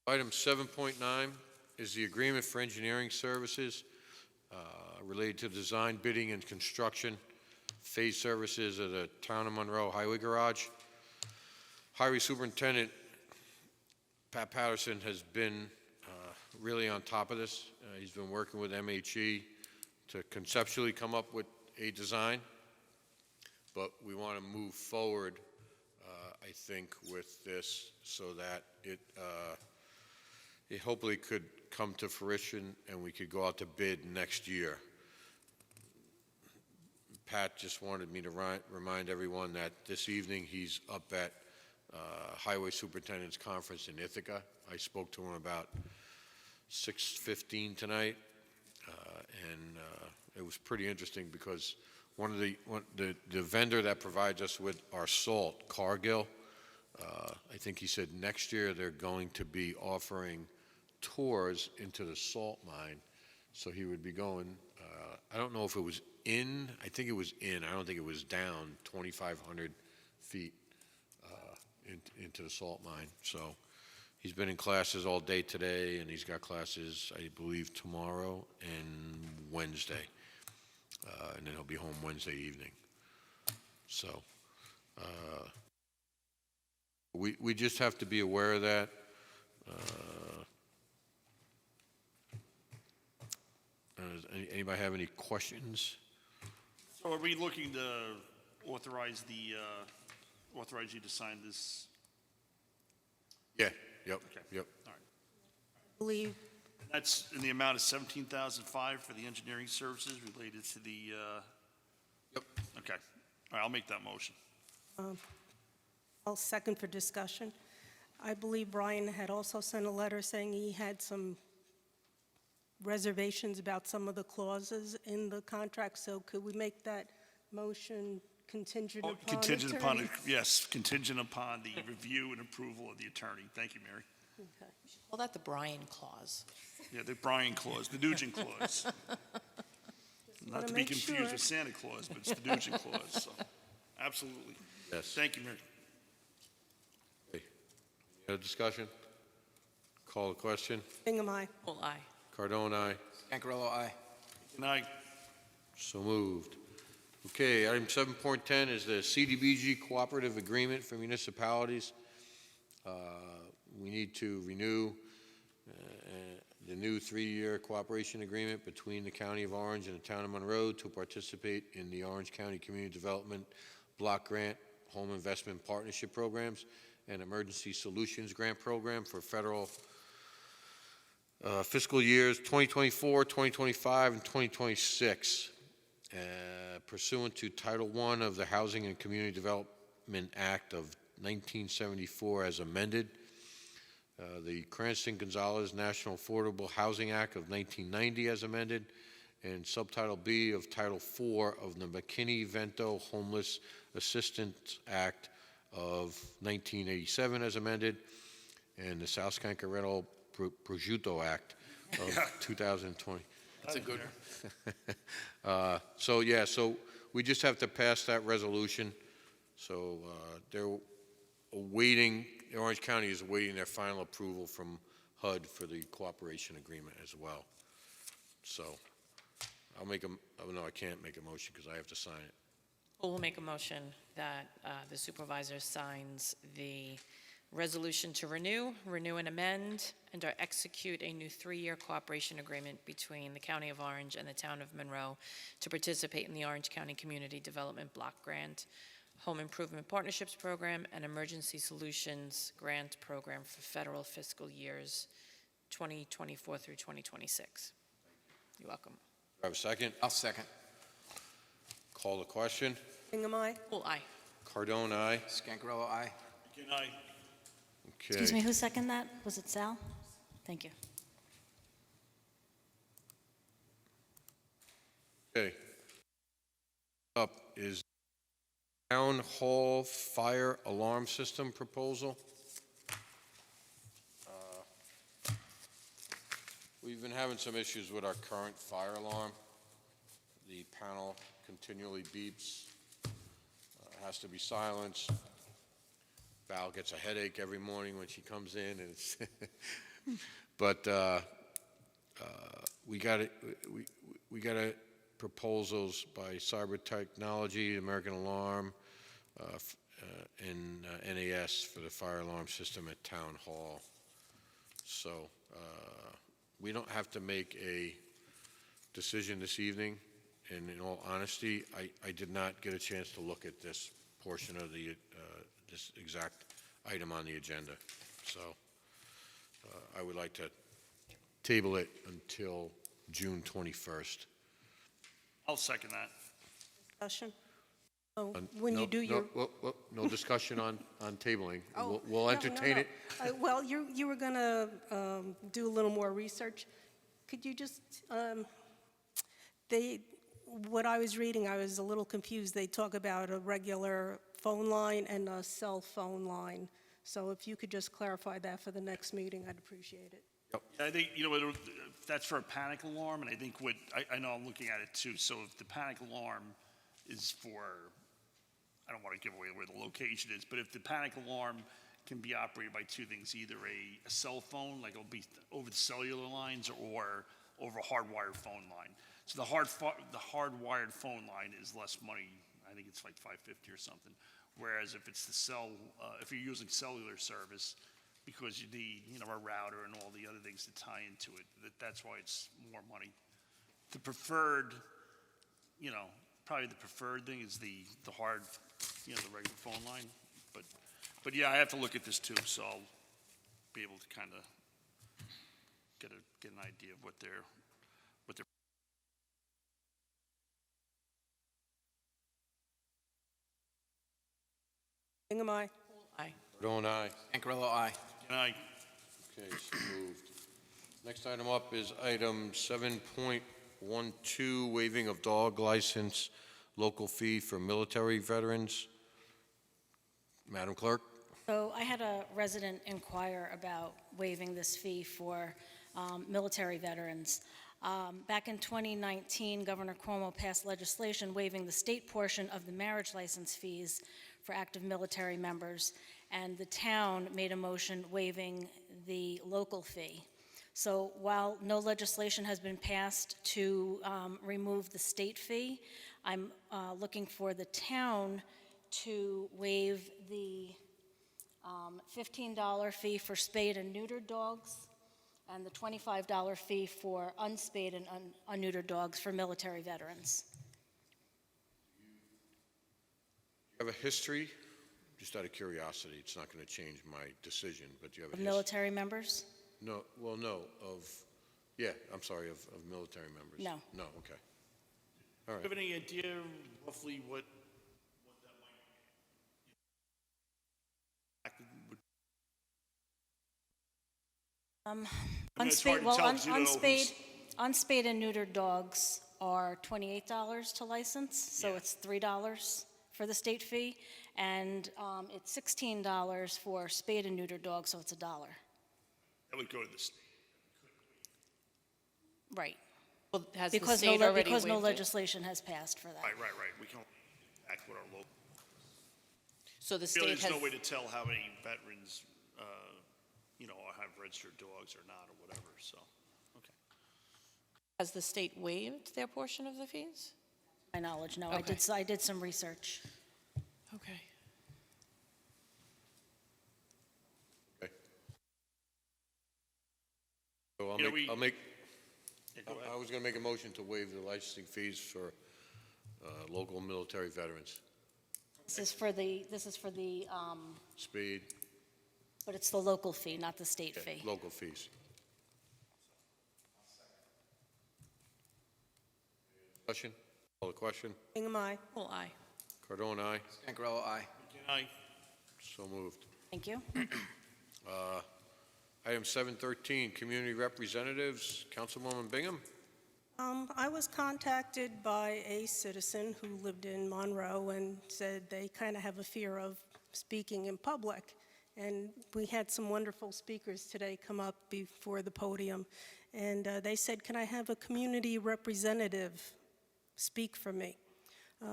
item 7.9 is the agreement for engineering services related to design, bidding, and construction phase services at the Town of Monroe Highway Garage. Highway Superintendent Pat Patterson has been really on top of this. He's been working with MHE to conceptually come up with a design, but we want to move forward, I think, with this so that it hopefully could come to fruition and we could go out to bid next year. Pat just wanted me to remind everyone that this evening he's up at Highway Superintendent's Conference in Ithaca. I spoke to him about 6:15 tonight, and it was pretty interesting because the vendor that provides us with our salt, Cargill, I think he said next year they're going to be offering tours into the salt mine, so he would be going, I don't know if it was in, I think it was in, I don't think it was down 2,500 feet into the salt mine. So he's been in classes all day today, and he's got classes, I believe, tomorrow and Wednesday. And then he'll be home Wednesday evening. So we just have to be aware of that. Does anybody have any questions? So are we looking to authorize authorize you to sign this? Yeah, yep, Okay. yep. All right. I believe That's in the amount of $17,005 for the engineering services related to the, Yep. okay. All right, I'll make that motion. I'll second for discussion. I believe Brian had also sent a letter saying he had some reservations about some of the clauses in the contract, so could we make that motion contingent upon Contingent upon, attorney? yes, contingent upon the review and approval of the attorney. Thank you, Mary. Okay. Call that the Brian clause. Yeah, the Brian clause, the Nugent clause. Not wanna to be make confused sure. with Santa Claus, but it's the Nugent clause, so, absolutely. Yes. Thank you, Mary. Okay. Any other discussion? Call the question. Bingham, aye. Well, aye. Cardone, aye. Scangarello, aye. Good night. So moved. Okay, item 7.10 is the CDBG Cooperative Agreement for Municipalities. We need to renew the new 3-year cooperation agreement between the County of Orange and the Town of Monroe to participate in the Orange County Community Development Block Grant, Home Investment Partnership Programs, and Emergency Solutions Grant Program for federal fiscal years 2024, 2025, and 2026. Pursuant to Title I of the Housing and Community Development Act of 1974 as amended, the Cranston-Gonzalez National Affordable Housing Act of 1990 as amended, and Subtitle B of Title IV of the McKinney-Vento Homeless Assistance Act of 1987 as amended, and the South Scancarello Prosciutto Act of 2020. That's a good one. So we just have to pass that resolution. So they're awaiting, Orange County is awaiting their final approval from HUD for the cooperation agreement as well. So I'll make no, I can't make a motion because I have to sign it. Well, we'll make a motion that the supervisor signs the resolution to renew and amend, and/or execute a new 3-year cooperation agreement between the County of Orange and the Town of Monroe to participate in the Orange County Community Development Block Grant, Home Improvement Partnerships Program, and Emergency Solutions Grant Program for federal fiscal years 2024 through 2026. You're welcome. Do I have a second? I'll second. Call the question. Bingham, aye. Well, aye. Cardone, aye. Scangarello, aye. Good night. Excuse Okay. me, who seconded that? Was it Sal? Thank you. Okay. Up is Town Hall Fire Alarm System proposal. We've been having some issues with our current fire alarm. The panel continually beeps, has to be silenced. Val gets a headache every morning when she comes in, and it's but we got proposals by Cyber Technology, American Alarm, and NAS for the fire alarm system at Town Hall. So we don't have to make a decision this evening. And in all honesty, I did not get a chance to look at this portion of the this exact item on the agenda. So I would like to table it until June 21st. I'll second that. Discussion? So Uh, when no- you do no- your... No discussion on tabling. Oh, We'll no, no, entertain no. it. Well, you were going to do a little more research. Could you just, what I was reading, I was a little confused. They talk about a regular phone line and a cell phone line. So if you could just clarify that for the next meeting, I'd appreciate it. I think, you know, that's for a panic alarm, and I think I know I'm looking at it too, so if the panic alarm is for, I don't want to give away where the location is, but if the panic alarm can be operated by two things, either a cell phone, like it'll be over the cellular lines, or over a hardwired phone line. So the hardwired phone line is less money, I think it's like $5.50 or something, whereas if it's if you're using cellular service, because you need, a router and all the other things to tie into it. That's why it's more money. the preferred, probably the preferred thing is the hard, the regular phone line. But yeah, I have to look at this too, so I'll be able to kind of get an idea of what they're. Bingham, aye. Aye. Cardone, aye. Ankarello, aye. And I, Okay, so moved. Next item up is item 7.12, waiving of dog license, local fee for military veterans. Madam Clerk? So I had a resident inquire about waiving this fee for military veterans. Back in 2019, Governor Cuomo passed legislation waiving the state portion of the marriage license fees for active military members, and the town made a motion waiving the local fee. So while no legislation has been passed to remove the state fee, I'm looking for the town to waive the $15 fee for spayed and neutered dogs and the $25 fee for unspayed and unneutered dogs for military veterans. You have a history? Just out of curiosity, it's not going to change my decision, but do you have a Of history? military members? No, of military members. No. No, okay. All do you right. have any idea roughly what that might I mean, it's hard to tell 'cause you don't know who's- Unspayed and neutered dogs are $28 to license, so Yeah. it's $3 for the state fee, and it's $16 for spayed and neutered dogs, so it's $1. That would go to the state. Right. Well, has the Because state already because no waived it? legislation has passed for that. Right. We can act with our local. So the Really, state there's has, no way to tell how many veterans, have registered dogs or not, or whatever, so, okay. has the state waived their portion of the fees? My knowledge, no. Okay. I did some research. Okay. Okay. So Yeah, we- I'll make, Yeah, go ahead. I was going to make a motion to waive the licensing fees for local military veterans. This is for the, Speed, but it's the local fee, not the state fee. local fees. Discussion? Call the question? Bingham, aye. Well, aye. Cardone, aye. Ankarello, aye. And I, So moved. Thank you. Item 7.13, community representatives. Councilwoman Bingham? I was contacted by a citizen who lived in Monroe and said they kind of have a fear of speaking in public. And we had some wonderful speakers today come up before the podium. And they said, can I have a community representative speak for me?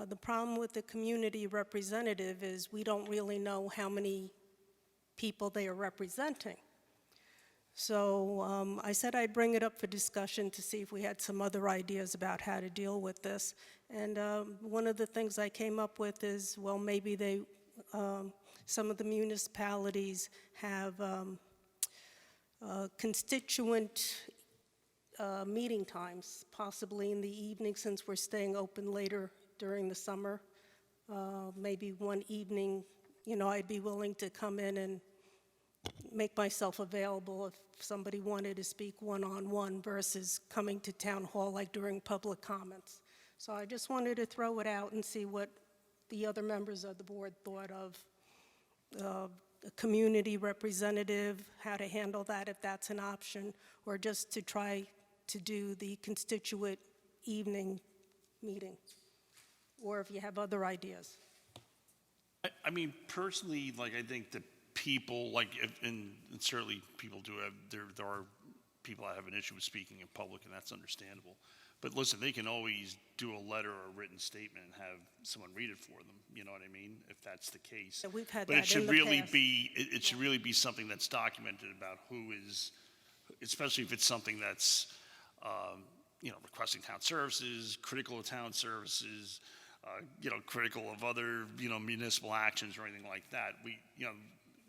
The problem with the community representative is we don't really know how many people they are representing. So I said I'd bring it up for discussion to see if we had some other ideas about how to deal with this. And one of the things I came up with is, well, maybe some of the municipalities have constituent meeting times, possibly in the evening, since we're staying open later during the summer. Maybe one evening, I'd be willing to come in and make myself available if somebody wanted to speak one-on-one versus coming to town hall like during public comments. So I just wanted to throw it out and see what the other members of the board thought of a community representative, how to handle that if that's an option, or just to try to do the constituent evening meeting, or if you have other ideas. I mean, personally, I think that people, and certainly people do have, there are people that have an issue with speaking in public, and that's understandable. But listen, they can always do a letter or a written statement and have someone read it for them, you know what I mean, if that's the case. Yeah, we've had But that it should in the really past. be, it should really be something that's documented about who is, especially if it's something that's, requesting town services, critical of town services, critical of other, municipal actions or anything like that.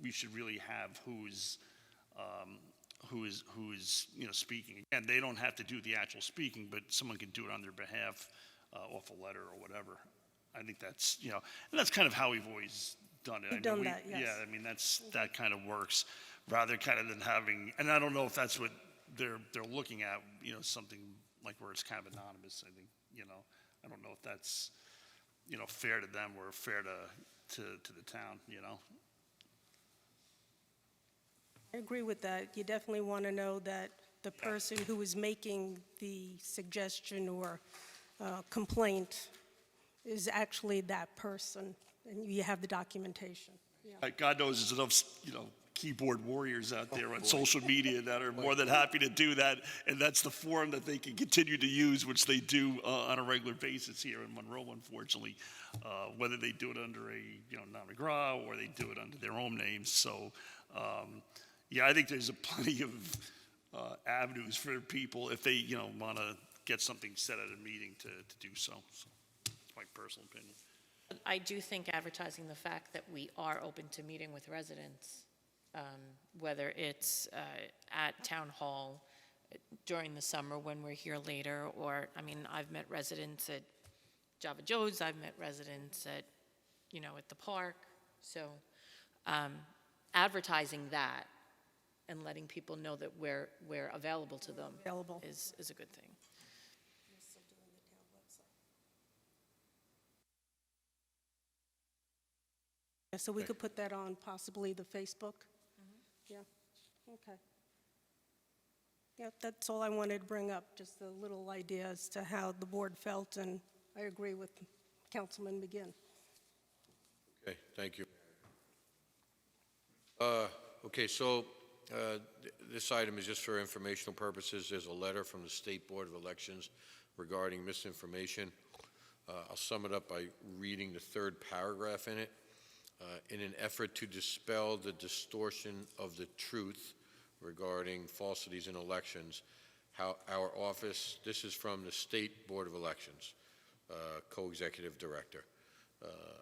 We should really have who is speaking. And they don't have to do the actual speaking, but someone can do it on their behalf off a letter or whatever. I think that's, and that's kind of how we've always done it. We've done that, yes. Yeah, I mean, that kind of works, rather kind of than having, and I don't know if that's what they're looking at, something like where it's kind of anonymous. I think, I don't know if that's, fair to them or fair to the town, I agree with that. You definitely want to know that the person who is making the suggestion or complaint is actually that person, and you have the documentation. Yeah. God knows there's enough, keyboard warriors out there on social media that are more than happy to do that, and that's the forum that they can continue to use, which they do on a regular basis here in Monroe, unfortunately, whether they do it under a nom de gras or they do it under their own names. So, I think there's plenty of avenues for people if they want to get something said at a meeting to do so. That's my personal opinion. I do think advertising the fact that we are open to meeting with residents, whether it's at Town Hall during the summer when we're here later, or, I've met residents at Java Joe's, I've met residents at, at the park. So advertising that and letting people know that we're available to them is a good thing. Yeah, so we could put that on possibly the Facebook? Yeah, okay. Yeah, that's all I wanted to bring up, just a little idea as to how the board felt, and I agree with Councilman McGinn. Okay, thank you. Okay, so this item is just for informational purposes. There's a letter from the State Board of Elections regarding misinformation. I'll sum it up by reading the third paragraph in it. In an effort to dispel the distortion of the truth regarding falsities in elections, how our office, this is from the State Board of Elections, co-executive director.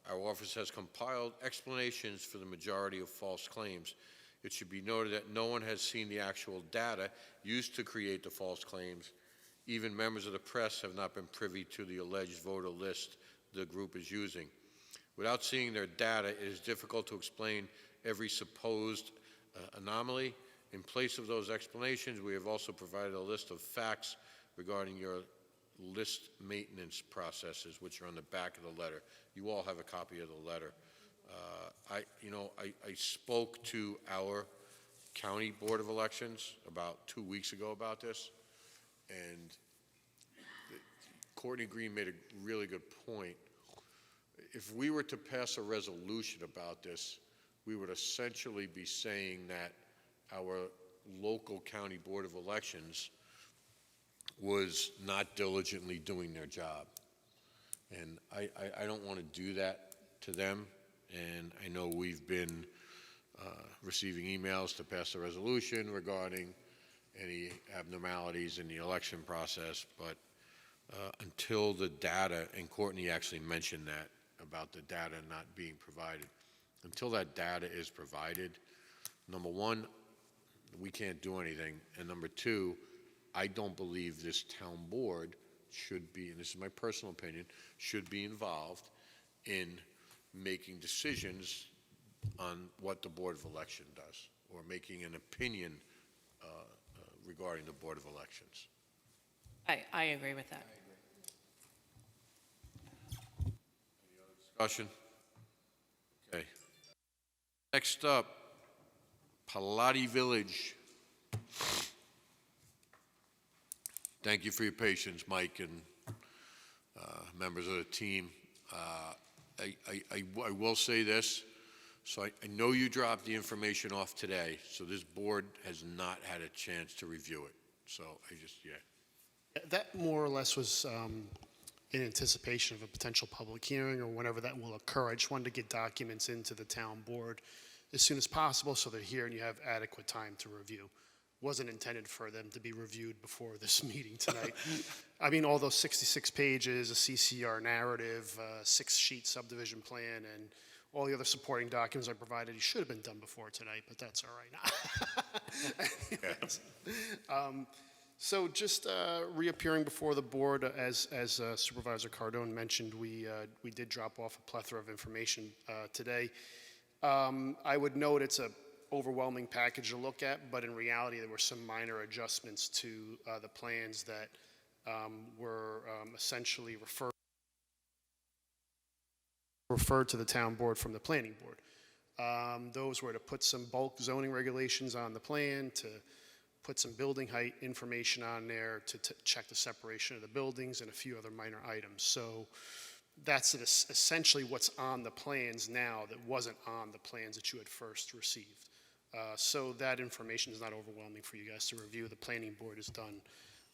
Our office has compiled explanations for the majority of false claims. It should be noted that no one has seen the actual data used to create the false claims. Even members of the press have not been privy to the alleged voter list the group is using. Without seeing their data, it is difficult to explain every supposed anomaly. In place of those explanations, we have also provided a list of facts regarding your list maintenance processes, which are on the back of the letter. You all have a copy of the letter. I spoke to our county board of elections about 2 weeks ago about this, and Courtney Green made a really good point. If we were to pass a resolution about this, we would essentially be saying that our local county board of elections was not diligently doing their job. And I don't want to do that to them. And I know we've been receiving emails to pass a resolution regarding any abnormalities in the election process, but until the data, and Courtney actually mentioned that about the data not being provided, until that data is provided, number one, we can't do anything, and number two, I don't believe this town board should be, and this is my personal opinion, should be involved in making decisions on what the Board of Election does, or making an opinion regarding the Board of Elections. I agree with that. Discussion? Okay. Next up, Palati Village. Thank you for your patience, Mike and members of the team. I will say this. So I know you dropped the information off today, so this board has not had a chance to review it. So That more or less was in anticipation of a potential public hearing or whenever that will occur. I just wanted to get documents into the town board as soon as possible so they're here and you have adequate time to review. Wasn't intended for them to be reviewed before this meeting tonight. I mean, all those 66 pages, a CCR narrative, 6-sheet subdivision plan, and all the other supporting documents I provided, he should have been done before tonight, but that's all right. Anyways, so just reappearing before the board, as Supervisor Cardone mentioned, we did drop off a plethora of information today. I would note it's a overwhelming package to look at, but in reality, there were some minor adjustments to the plans that were essentially referred to the town board from the planning board. Those were to put some bulk zoning regulations on the plan, to put some building height information on there, to check the separation of the buildings, and a few other minor items. So that's essentially what's on the plans now that wasn't on the plans that you had first received. So that information is not overwhelming for you guys to review. The planning board has done,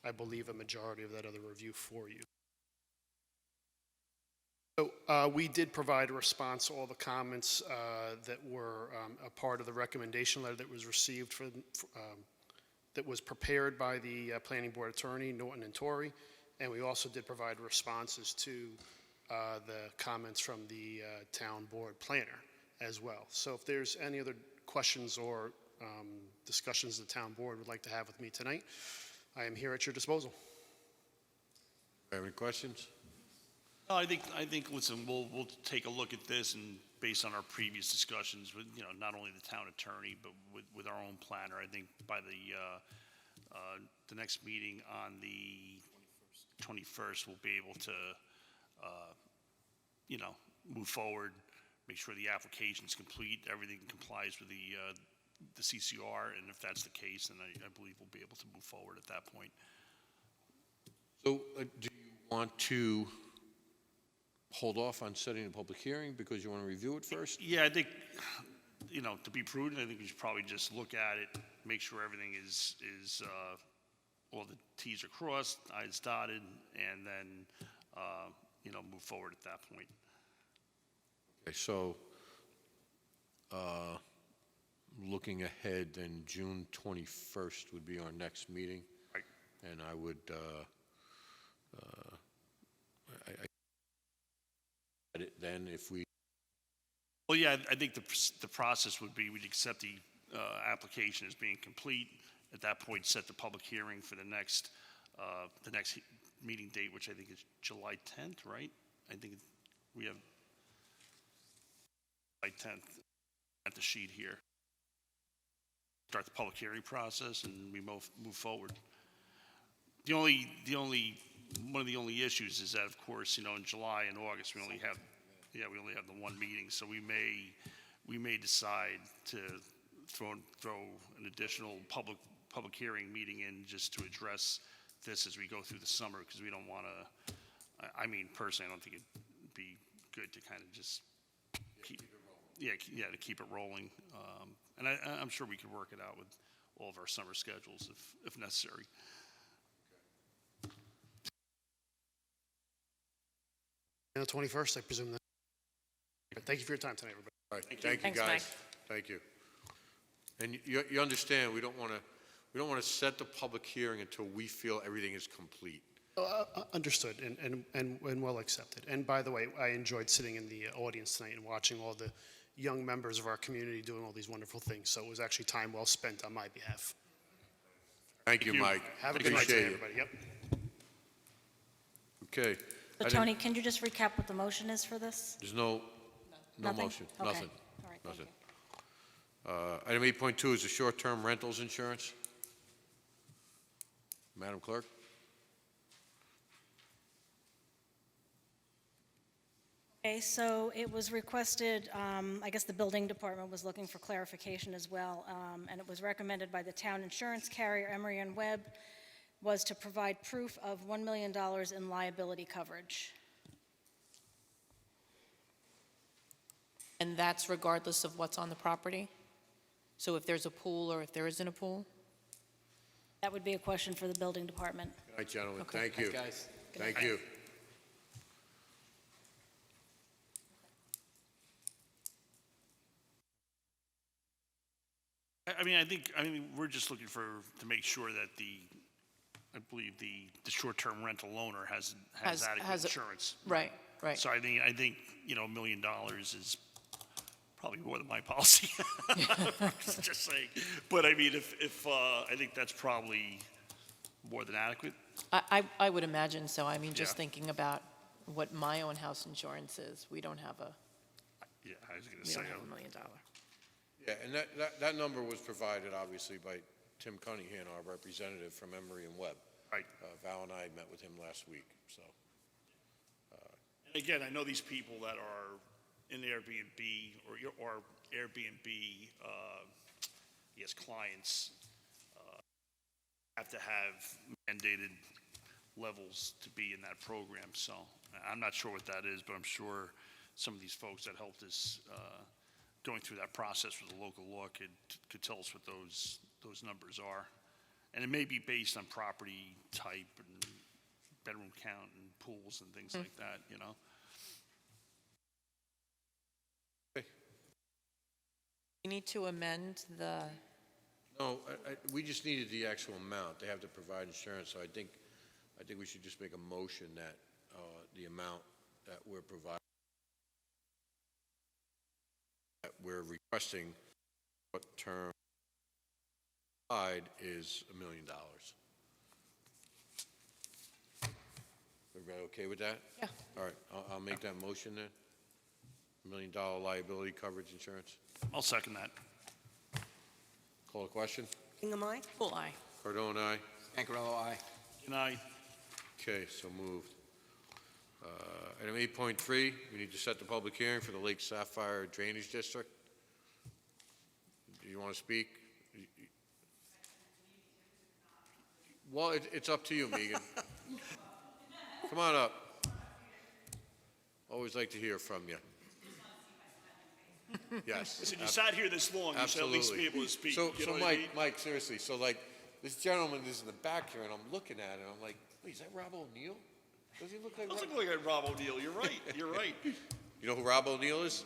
I believe, a majority of that other review for you. So we did provide a response to all the comments that were a part of the recommendation letter that was received that was prepared by the planning board attorney, Norton and Torrey, and we also did provide responses to the comments from the town board planner as well. So if there's any other questions or discussions the town board would like to have with me tonight, I am here at your disposal. Any questions? No, I think. Listen, we'll take a look at this, and based on our previous discussions with, not only the town attorney, but with our own planner, I think by the next meeting on the 21st, we'll be able to, move forward, make sure the application's complete, everything complies with the CCR, and if that's the case, then I believe we'll be able to move forward at that point. So do you want to hold off on setting a public hearing because you want to review it first? Yeah, I think, to be prudent, I think we should probably just look at it, make sure everything is all the T's are crossed, I's dotted, and then, move forward at that point. Okay, so looking ahead, then June 21st would be our next meeting. Right. And I would, then if we. Well, yeah, I think the process would be we'd accept the application as being complete. At that point, set the public hearing for the next meeting date, which I think is July 10th, right? I think we have July 10th at the sheet here. Start the public hearing process, and we move forward. One of the only issues is that, of course, in July and August we only have the one meeting, so we may decide to throw an additional public hearing meeting in just to address this as we go through the summer, because we don't want to. Personally, I don't think it'd be good to kind of just keep it rolling. And I'm sure we could work it out with all of our summer schedules if necessary. And the 21st, I presume that. Thank you for your time tonight, everybody. All right, thank you, Thanks, guys. Mike. Thank you. And you understand, we don't want to set the public hearing until we feel everything is complete. Understood and well accepted. And by the way, I enjoyed sitting in the audience tonight and watching all the young members of our community doing all these wonderful things. So it was actually time well spent on my behalf. Thank you, Mike. Have a good night, Appreciate it. everybody. Yep. Okay. So Tony, can you just recap what the motion is for this? There's no Nothing? motion, Okay. nothing. All right, thank Nothing. you. Item 8.2 is the short-term rentals insurance. Madam Clerk? Okay, so it was requested, I guess the building department was looking for clarification as well, and it was recommended by the town insurance carrier, Emery and Webb, was to provide proof of $1 million in liability coverage. And that's regardless of what's on the property? So if there's a pool or if there isn't a pool? That would be a question for the building department. Good night, gentlemen. Okay. Thank you. Thanks, guys. Thank you. I think we're just looking to make sure that I believe the short-term rental owner has adequate insurance. Right. So I think $1 million is probably more than my policy. Just saying. But I mean, if I think that's probably more than adequate. I would imagine so. I mean, just Yeah. thinking about what my own house insurance is, we don't have a, Yeah, I was going to we say. don't have $1 million. Yeah, and that number was provided, obviously, by Tim Cunningham, our representative from Emory and Webb. Right. Val and I met with him last week, so. And again, I know these people that are in Airbnb or Airbnb, yes, clients have to have mandated levels to be in that program. So I'm not sure what that is, but I'm sure some of these folks that helped us going through that process with the local law could tell us what those numbers are. And it may be based on property type and bedroom count and pools and things like that, you know? You need to amend the, No, we just needed the actual amount. They have to provide insurance, so I think we should just make a motion that the amount that we're providing, that we're requesting, what term is $1 million. Everybody okay with that? Yeah. All right, I'll make that motion then. $1 million liability coverage insurance. I'll second that. Call a question? Hingham, aye? full eye. Cardone, aye. Ankarello, aye. Good night. Okay, so moved. Item 8.3, we need to set the public hearing for the Lake Sapphire Drainage District. Do you want to speak? Well, it's up to you, Megan. Come on up. Always like to hear from you. Yes. Listen, you sat here this long, you should at least be able to speak. So, you know what I Mike, mean? Mike, seriously, so like, this gentleman is in the back here, and I'm looking at it, and I'm like, wait, is that Rob O'Neill? Does he look like Doesn't Rob? look like Rob O'Neill. You're right. You're right. You know who Rob O'Neill is?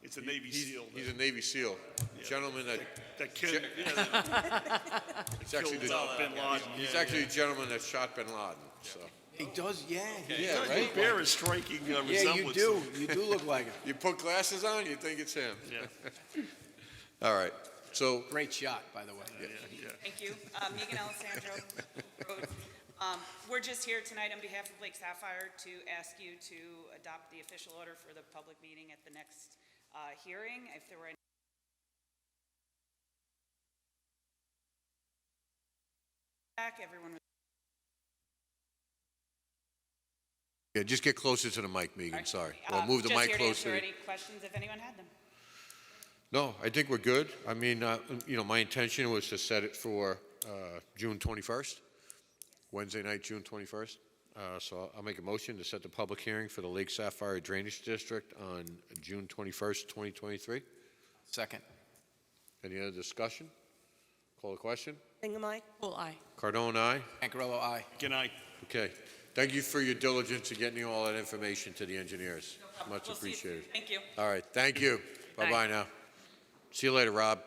It's a Navy SEAL. He's a Navy SEAL. Gentleman that, That kid. Yeah, it's actually killed the, Bin Laden. he's Yeah, actually the gentleman that shot Bin Laden, so. He does, yeah. Yeah, You right? bear a striking Yeah, resemblance. you do. You do look like him. You put glasses on, you think it's him. Yeah. All right, so, Great shot, by the way. Yeah. Thank you. Megan Alessandro, Road. We're just here tonight on behalf of Lake Sapphire to ask you to adopt the official order for the public meeting at the next hearing. If there were any everyone was yeah, just get closer to the mic, Megan, sorry. Or move the just mic here to answer closer. any questions if anyone had them. No, I think we're good. I mean, you know, my intention was to set it for June 21st, Wednesday night, June 21st. So I'll make a motion to set the public hearing for the Lake Sapphire Drainage District on June 21st, 2023. Second. Any other discussion? Call a question? Hingham, aye? Full eye. Cardone, aye? Ankarello, aye. Good night. Okay. Thank you for your diligence in getting all that information to the engineers. Much We'll see you soon. appreciated. Thank you. All right, thank you. Bye-bye now. See you later, Rob.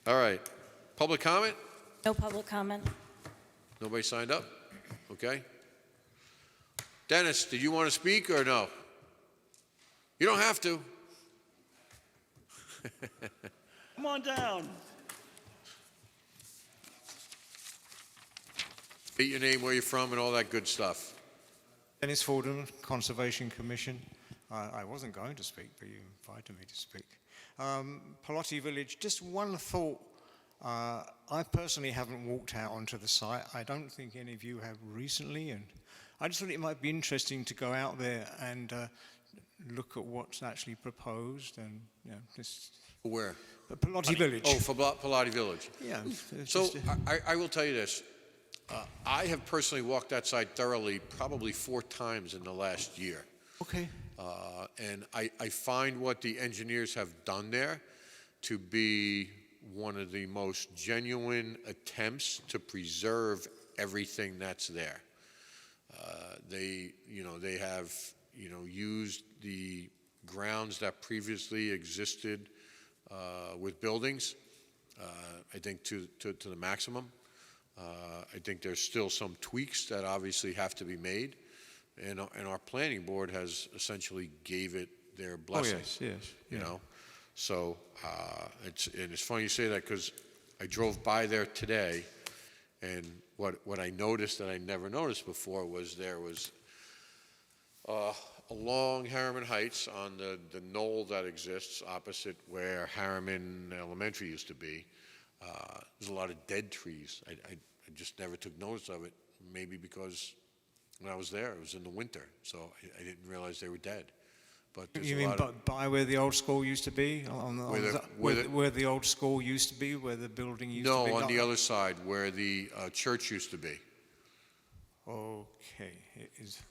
All right. Public comment? No public comment. Nobody signed up? Okay. Dennis, did you want to speak or no? You don't have to. Come on down. State your name, where you're from, and all that good stuff. Dennis Forden, Conservation Commission. I wasn't going to speak, but you invited me to speak. Pelotti Village, just one thought. I personally haven't walked out onto the site. I don't think any of you have recently, and I just thought it might be interesting to go out there and look at what's actually proposed and, you know, just... Where? Pelotti Village. Oh, for Pilati Village. Yeah. So just, I will tell you this. I have personally walked that site thoroughly probably 4 times in the last year. okay. And I find what the engineers have done there to be one of the most genuine attempts to preserve everything that's there. They have, used the grounds that previously existed with buildings, I think to the maximum. I think there's still some tweaks that obviously have to be made. and our planning board has essentially gave it their Oh, blessing. yes, You know? So, it's funny you say that, because I drove by there today, and what I noticed that I never noticed before was there was along Harriman Heights on the knoll that exists opposite where Harriman Elementary used to be, there's a lot of dead trees. I just never took notice of it, maybe because when I was there, it was in the winter, so I didn't realize they were dead. But there's You a mean lot of, by where the old school used to be? Where the old school used to be, where the building used to be? no, on the other side, where the church used to be. Okay, it is.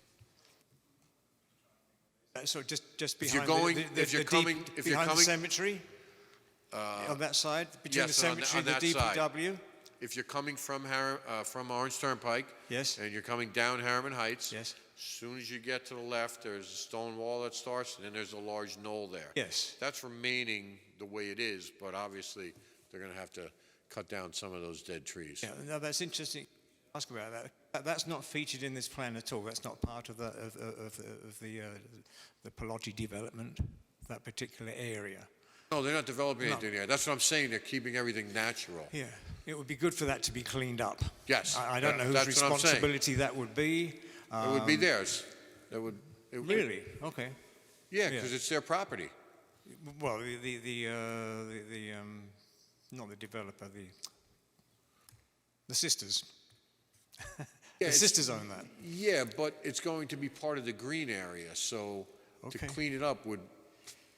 So just If you're behind going- if you're coming- if you're behind the coming- cemetery? On that side, between the Yes, on cemetery and the that side. DPW? If you're coming from Orange Turnpike, Yes. and you're coming down Harriman Heights, Yes. as soon as you get to the left, there's a stone wall that starts, and then there's a large knoll there. Yes. That's remaining the way it is, but obviously, they're going to have to cut down some of those dead trees. Yeah, no, that's interesting. Ask about that. That's not featured in this plan at all. That's not part of the Pelosi development, that particular area. No, they're not developing No. anything there. That's what I'm saying, they're keeping everything natural. Yeah, it would be good for that to be cleaned up. Yes. I don't know whose that's what I'm saying. responsibility that would be. It would be theirs. It would. Really? Okay. Yeah, because it's their property. Well, not the developer, the sisters. Yeah, The it's- sisters own that. Yeah, but it's going to be part of the green area, so to Okay. clean it up would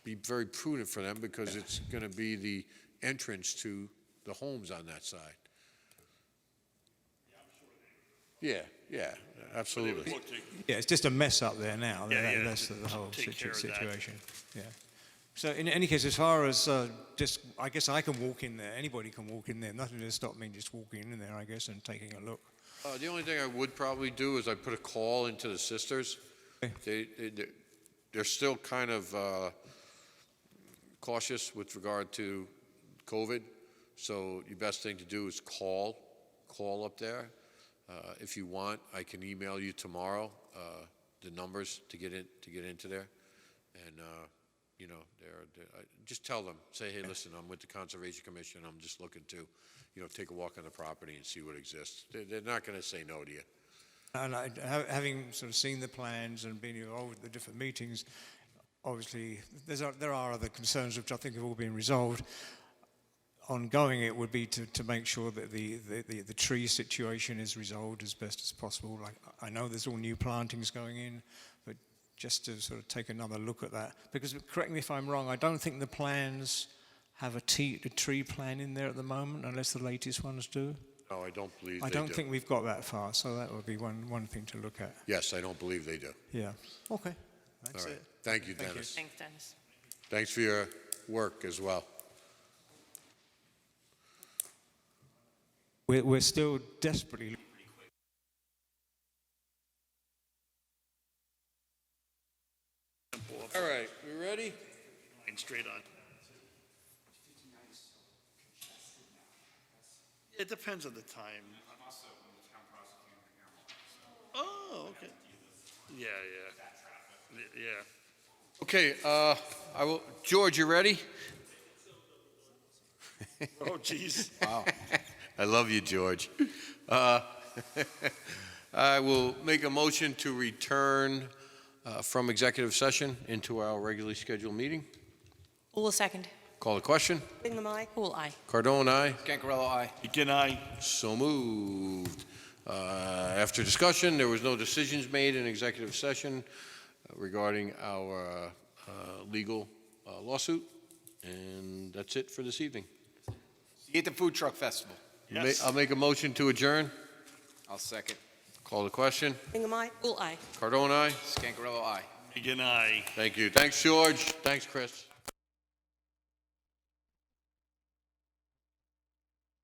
be very prudent for them, because it's going to be the entrance to the homes on that side. Yeah, absolutely. Yeah, it's just a mess up there now. Yeah, That's to the whole take care of that. situation. Yeah. So in any case, as far as just, I guess I can walk in there. Anybody can walk in there. Nothing to stop me just walking in there, I guess, and taking a look. The only thing I would probably do is I put a call into the sisters. They're still kind of cautious with regard to COVID, so the best thing to do is call up there. If you want, I can email you tomorrow the numbers to get into there, and just tell them, say, hey, listen, I'm with the Conservation Commission. I'm just looking to, take a walk on the property and see what exists. They're not going to say no to you. And having sort of seen the plans and been involved with the different meetings, obviously there are other concerns which I think have all been resolved. Ongoing, it would be to make sure that the tree situation is resolved as best as possible. Like, I know there's all new plantings going in, but just to sort of take another look at that. Because, correct me if I'm wrong, I don't think the plans have a tree plan in there at the moment, unless the latest ones do. No, I don't believe they do. I don't think we've got that far, so that would be one thing to look at. Yes, I don't believe they do. Yeah. Okay. That's All right. it. Thank you, Dennis. Thanks, Dennis. Thanks for your work as well. We're still desperately. All right, we ready? And straight on. It depends on the time. Oh, okay. Yeah. Okay, I will. George, you ready? Oh, geez. Wow. I love you, George. I will make a motion to return from executive session into our regularly scheduled meeting. Who will second? Call the question. Bingham, aye. Who will aye? Cardone, aye. Gancarello, aye. Again, aye. So moved. After discussion, there was no decisions made in executive session regarding our legal lawsuit, and that's it for this evening. See you at the Food Truck Festival. Yes. I'll make a motion to adjourn. I'll second. Call the question. Bingham, aye. Who will aye? Cardone, aye. Gancarello, aye. Again, aye. Thank you. Thanks, George. Thanks, Chris.